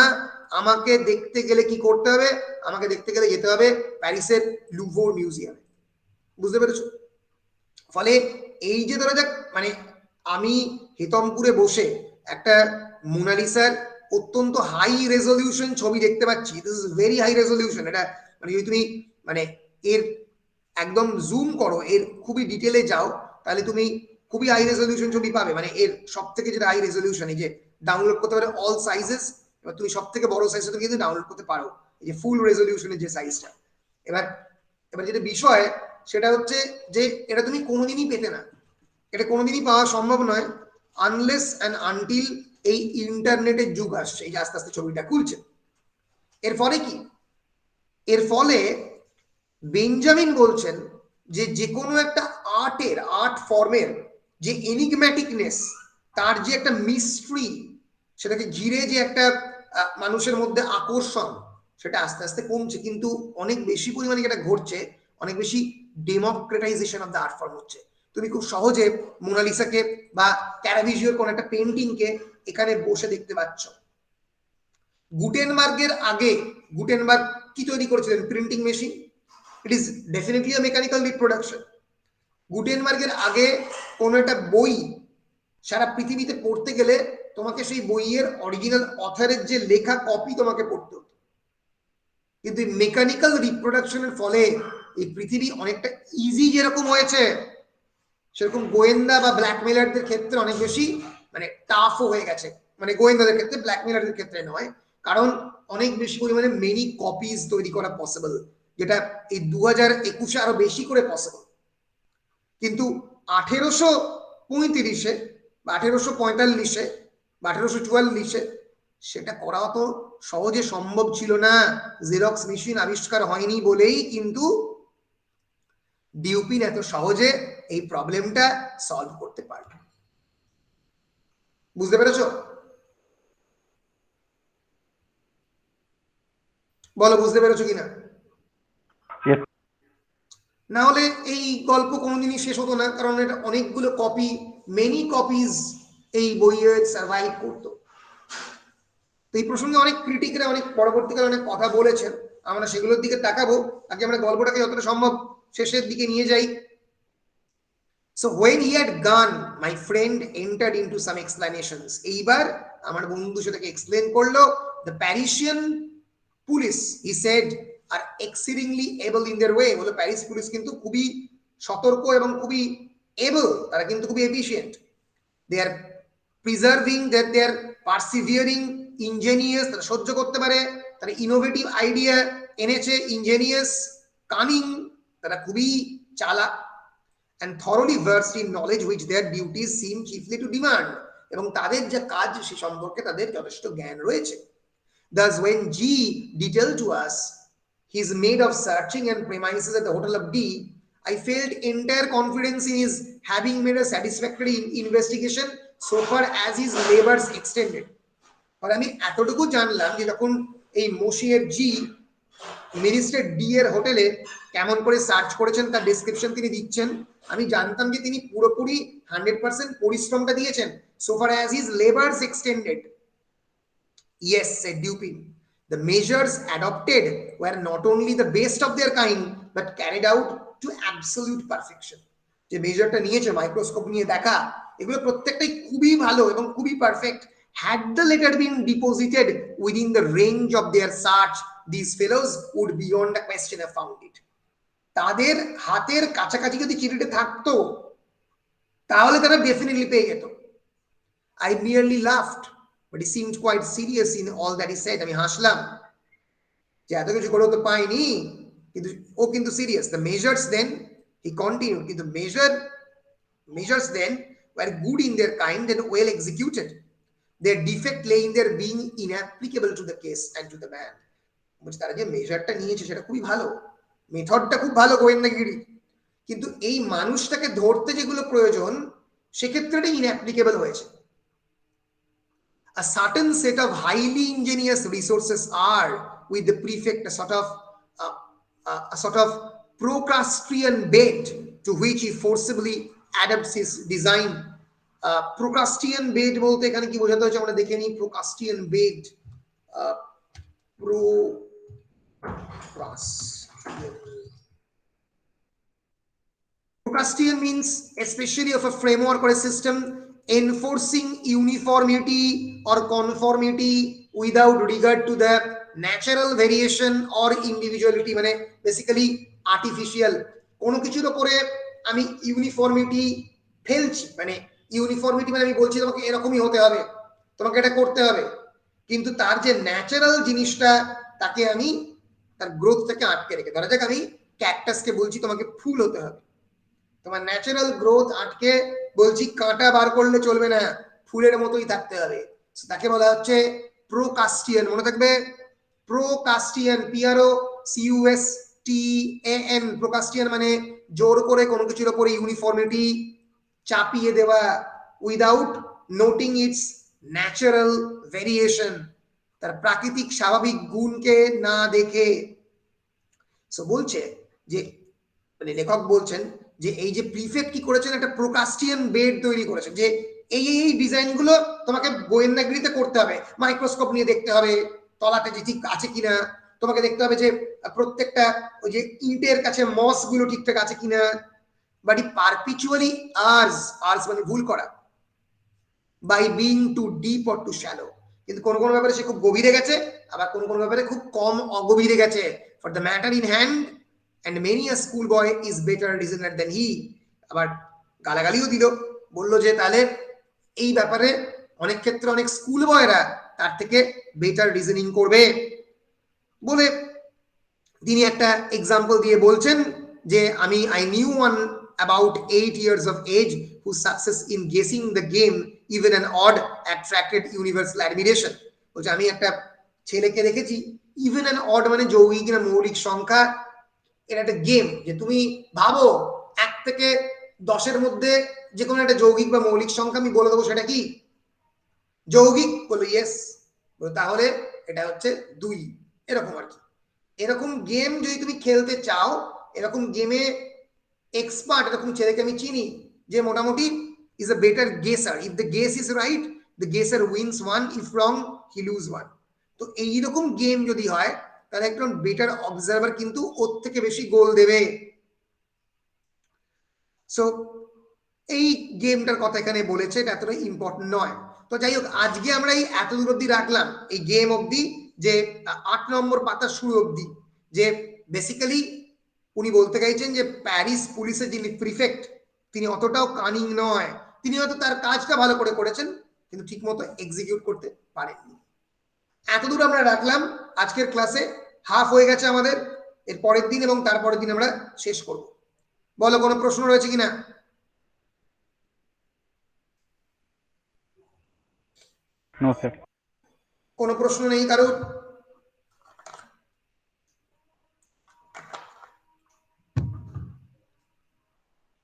আমাকে দেখতে গেলে কি করতে হবে? আমাকে দেখতে গেলে যেতে হবে প্যারিসের লুভর মিউজিয়ামে। বুঝতে পেরেছো? ফলে এই যে ধরা যাক মানে আমি হেতমপুরে বসে একটা মোনালিসার অত্যন্ত হাই রেজলিউশন ছবি দেখতে পাচ্ছি, this is very high resolution. এটা মানে যদি তুমি মানে এর একদম জুম করো, এর খুবই ডিটেলে যাও, তাহলে তুমি খুবই হাই রেজলিউশন ছবি পাবে। মানে এর সব থেকে যেটা হাই রেজলিউশন, এই যে ডাউনলোড করতে পারে অল সাইজেস, এবার তুমি সব থেকে বড় সাইজটা তুমি কিন্তু ডাউনলোড করতে পারো, এই যে ফুল রেজলিউশনের যে সাইজটা। এবার যেটা বিষয় সেটা হচ্ছে যে এটা তুমি কোনোদিনই পেতে না, এটা কোনোদিনই পাওয়া সম্ভব নয় আনলেস অ্যান্ড আনটিল এই ইন্টারনেটের যুগ আসছে, এই যে আস্তে আস্তে ছবিটা খুলছে। এর ফলে কি? এর ফলে বেঞ্জামিন বলছেন যে যে কোনো একটা আর্ট ফর্মের যে এনিগম্যাটিকনেস, তার যে একটা মিস্ট্রি, সেটাকে ঘিরে যে একটা মানুষের মধ্যে আকর্ষণ, সেটা আস্তে আস্তে কমছে। কিন্তু অনেক বেশি পরিমাণে এটা ঘটছে, অনেক বেশি democratisation of the art form হচ্ছে। তুমি খুব সহজে মোনালিসাকে বা ক্যারাভিজিওর কোন একটা পেন্টিংকে এখানে বসে দেখতে পাচ্ছ। গুটেনবার্গের আগে গুটেনবার্গ কি তৈরি করেছিলেন? Printing machine. It is definitely a mechanical reproduction. গুটেনবার্গের আগে কোনো একটা বই সারা পৃথিবীতে পড়তে গেলে তোমাকে সেই বইয়ের অরিজিনাল অথরের যে লেখা কপি তোমাকে পড়তে হতো। কিন্তু মেকানিক্যাল রিপ্রোডাকশনের ফলে এই পৃথিবী অনেকটা ইজি যেরকম হয়েছে, সেরকম গোয়েন্দা বা ব্ল্যাকমেলারদের ক্ষেত্রে অনেক বেশি মানে টাফও হয়ে গেছে। মানে গোয়েন্দাদের ক্ষেত্রে, ব্ল্যাকমেলারদের ক্ষেত্রে নয়, কারণ অনেক বেশি পরিমাণে মেনি কপিজ তৈরি করা পসিবল, যেটা এই 2021-এ আরো বেশি করে পসিবল। কিন্তু 1835-এ বা 1845-এ বা 1844-এ সেটা করা অত সহজে সম্ভব ছিল না। জেরক্স মেশিন আবিষ্কার হয়নি বলেই কিন্তু ডিউপিন এত সহজে এই প্রবলেমটা সলভ করতে পারল। বুঝতে পেরেছো? বলো বুঝতে পেরেছো কিনা? Yes. না হলে এই গল্প কোনোদিনই শেষ হতো না, কারণ এটা অনেকগুলো কপি, মেনি কপিজ এই বইয়ে সার্ভাইভ করতো। তো এই প্রসঙ্গে অনেক ক্রিটিকরা অনেক পরবর্তীকালে অনেক কথা বলেছেন, আমরা সেগুলোর দিকে তাকাবো। আগে আমরা গল্পটাকে যতটা সম্ভব শেষের দিকে নিয়ে যাই। So when he had gone, my friend entered into some explanations. এইবার আমার বন্ধু সেটাকে এক্সপ্লেন করলো। The Parisian police, he said, are exceedingly able in their way. বলে প্যারিস পুলিশ কিন্তু খুবই সতর্ক এবং খুবই এবল, তারা কিন্তু খুবই efficient. They are preserving, that they are persevering, ingenious, তারা সহ্য করতে পারে, তারা ইনোভেটিভ আইডিয়া এনেছে, ইঞ্জিনিয়াস, কানিং, তারা খুবই চালাক, and thoroughly versed in knowledge which their duties seem chiefly to demand, এবং তাদের যে কাজ সে সম্পর্কে তাদের যথেষ্ট জ্ঞান রয়েছে। Thus when G detailed to us his made of searching and premises at the hotel of D, I felt entire confidence in his having made a satisfactory investigation so far as his labors extended. আর আমি এতটুকু জানলাম যে যখন এই মসিয়ের জি minister D এর হোটেলে কেমন করে সার্চ করেছেন তার ডেসক্রিপশন তিনি দিচ্ছেন, আমি জানতাম যে তিনি পুরোপুরি 100% পরিশ্রমটা দিয়েছেন। so far as his labors extended. Yes, said Dupin, the measures adopted were not only the best of their kind but carried out to absolute perfection. যে মেজারটা নিয়েছে মাইক্রোস্কোপ নিয়ে দেখা, এগুলো প্রত্যেকটাই খুবই ভালো এবং খুবই perfect. had the letter been deposited within the range of their search, these fellows would beyond a question have found it. তাদের হাতের কাছাকাছি যদি চিঠিটা থাকতো তাহলে তারা ডেফিনেটলি পেয়ে যেত। I merely laughed, but he seemed quite serious in all that he said. আমি হাসলাম যে এত কিছু করে তো পাইনি, কিন্তু ও কিন্তু serious. The measures then, he continued, কিন্তু measures then were good in their kind and well executed. Their defect lay in their being inapplicable to the case and to the man. বলছে তারা যে মেজারটা নিয়েছে সেটা খুবই ভালো, মেথডটা খুব ভালো গোয়েন্দাগিরি, কিন্তু এই মানুষটাকে ধরতে যেগুলো প্রয়োজন সেক্ষেত্রে এটা ইনঅ্যাপ্লিকেবল হয়েছে। A certain set of highly ingenious resources are with the prefect a sort of Procrustean bed to which he forcibly adapts his design. Procrustean bed বলতে এখানে কি বোঝাতে হচ্ছে আমরা দেখে নিই। Procrustean bed, Procrustean means especially of a framework or a system enforcing uniformity or conformity without regard to the natural variation or individuality, মানে basically artificial কোনো কিছুর উপরে আমি ইউনিফর্মিটি ফেলছি, মানে ইউনিফর্মিটি মানে আমি বলছি তোমাকে এরকমই হতে হবে, তোমাকে এটা করতে হবে, কিন্তু তার যে ন্যাচারাল জিনিসটা তাকে আমি তার গ্রোথ থেকে আটকে রেখে, ধরা যাক আমি ক্যাকটাসকে বলছি তোমাকে ফুল হতে হবে, তোমার ন্যাচারাল গ্রোথ আটকে বলছি কাঁটা বার করলে চলবে না, ফুলের মতোই থাকতে হবে, তাকে বলা হচ্ছে প্রোকাস্টিয়ান। মনে থাকবে প্রোকাস্টিয়ান, PROCUSTAN, প্রোকাস্টিয়ান মানে জোর করে কোনো কিছুর উপরে ইউনিফর্মিটি চাপিয়ে দেওয়া without noting it's natural variation, তার প্রাকৃতিক স্বাভাবিক গুণকে না দেখে। সো বলছে যে মানে লেখক বলছেন যে এই যে প্রিফেক্ট কি করেছেন, একটা প্রোকাস্টিয়ান বেড তৈরি করেছেন, যে এই ডিজাইনগুলো তোমাকে গোয়েন্দাগিরিতে করতে হবে, মাইক্রোস্কোপ নিয়ে দেখতে হবে তলাতে যে ঠিক আছে কিনা, তোমাকে দেখতে হবে যে প্রত্যেকটা ওই যে ইটের কাছে মস গুলো ঠিকঠাক আছে কিনা, বাট ই পারপিচুয়ালি আর্স মানে ভুল করা, by being too deep or too shallow, কিন্তু কোন কোন ব্যাপারে সে খুব গভীরে গেছে, আবার কোন কোন ব্যাপারে খুব কম অগভীরে গেছে। For the matter in hand and many a school boy is better reasoner than he, আবার গালাগালিও দিল, বললো যে তাহলে এই ব্যাপারে অনেক ক্ষেত্রে অনেক স্কুল বয়রা তার থেকে বেটার রিজনিং করবে বলে তিনি একটা এক্সাম্পল দিয়ে বলছেন যে I knew one about 8 years of age whose success in guessing the game, even an odd, attracted universal admiration. বলছে আমি একটা ছেলেকে দেখেছি ইভেন অ্যান্ড অড মানে যৌগিক না মৌলিক সংখ্যা, এটা একটা গেম, যে তুমি ভাবো 1 থেকে 10-এর মধ্যে যে কোনো একটা যৌগিক বা মৌলিক সংখ্যা আমি বলে দেবো সেটা কি যৌগিক, বলো ইয়েস, তাহলে এটা হচ্ছে 2, এরকম আর কি। এরকম গেম যদি তুমি খেলতে চাও, এরকম গেমে এক্সপার্ট এরকম ছেলেকে আমি চিনি যে মোটামুটি is a better guesser, if the guess is right the guesser wins 1, if wrong he lose 1। তো এইরকম গেম যদি হয় তাহলে একজন বেটার অবজারভার কিন্তু ওর থেকে বেশি গোল দেবে। সো এই গেমটার কথা এখানে বলেছে, এটা এতটা ইম্পর্টেন্ট নয়। তো যাই হোক, আজকে আমরা এই এত দূর অব্দি রাখলাম, এই গেম অব্দি, যে 8 নম্বর পাতার শুরু অব্দি, যে বেসিক্যালি উনি বলতে চাইছেন যে প্যারিস পুলিশের যিনি প্রিফেক্ট তিনি অতটাও কানিং নয়, তিনি হয়তো তার কাজটা ভালো করে করেছেন কিন্তু ঠিক মতো এক্সিকিউট করতে পারেননি। এত দূর আমরা রাখলাম আজকের ক্লাসে, হাফ হয়ে গেছে আমাদের, এর পরের দিন এবং তারপরের দিন আমরা শেষ করব। বলো কোনো প্রশ্ন রয়েছে কিনা? No sir. কোনো প্রশ্ন নেই কারোর?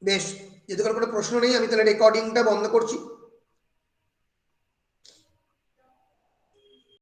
বেশ, যদি কোনো প্রশ্ন নেই আমি তাহলে রেকর্ডিংটা বন্ধ করছি।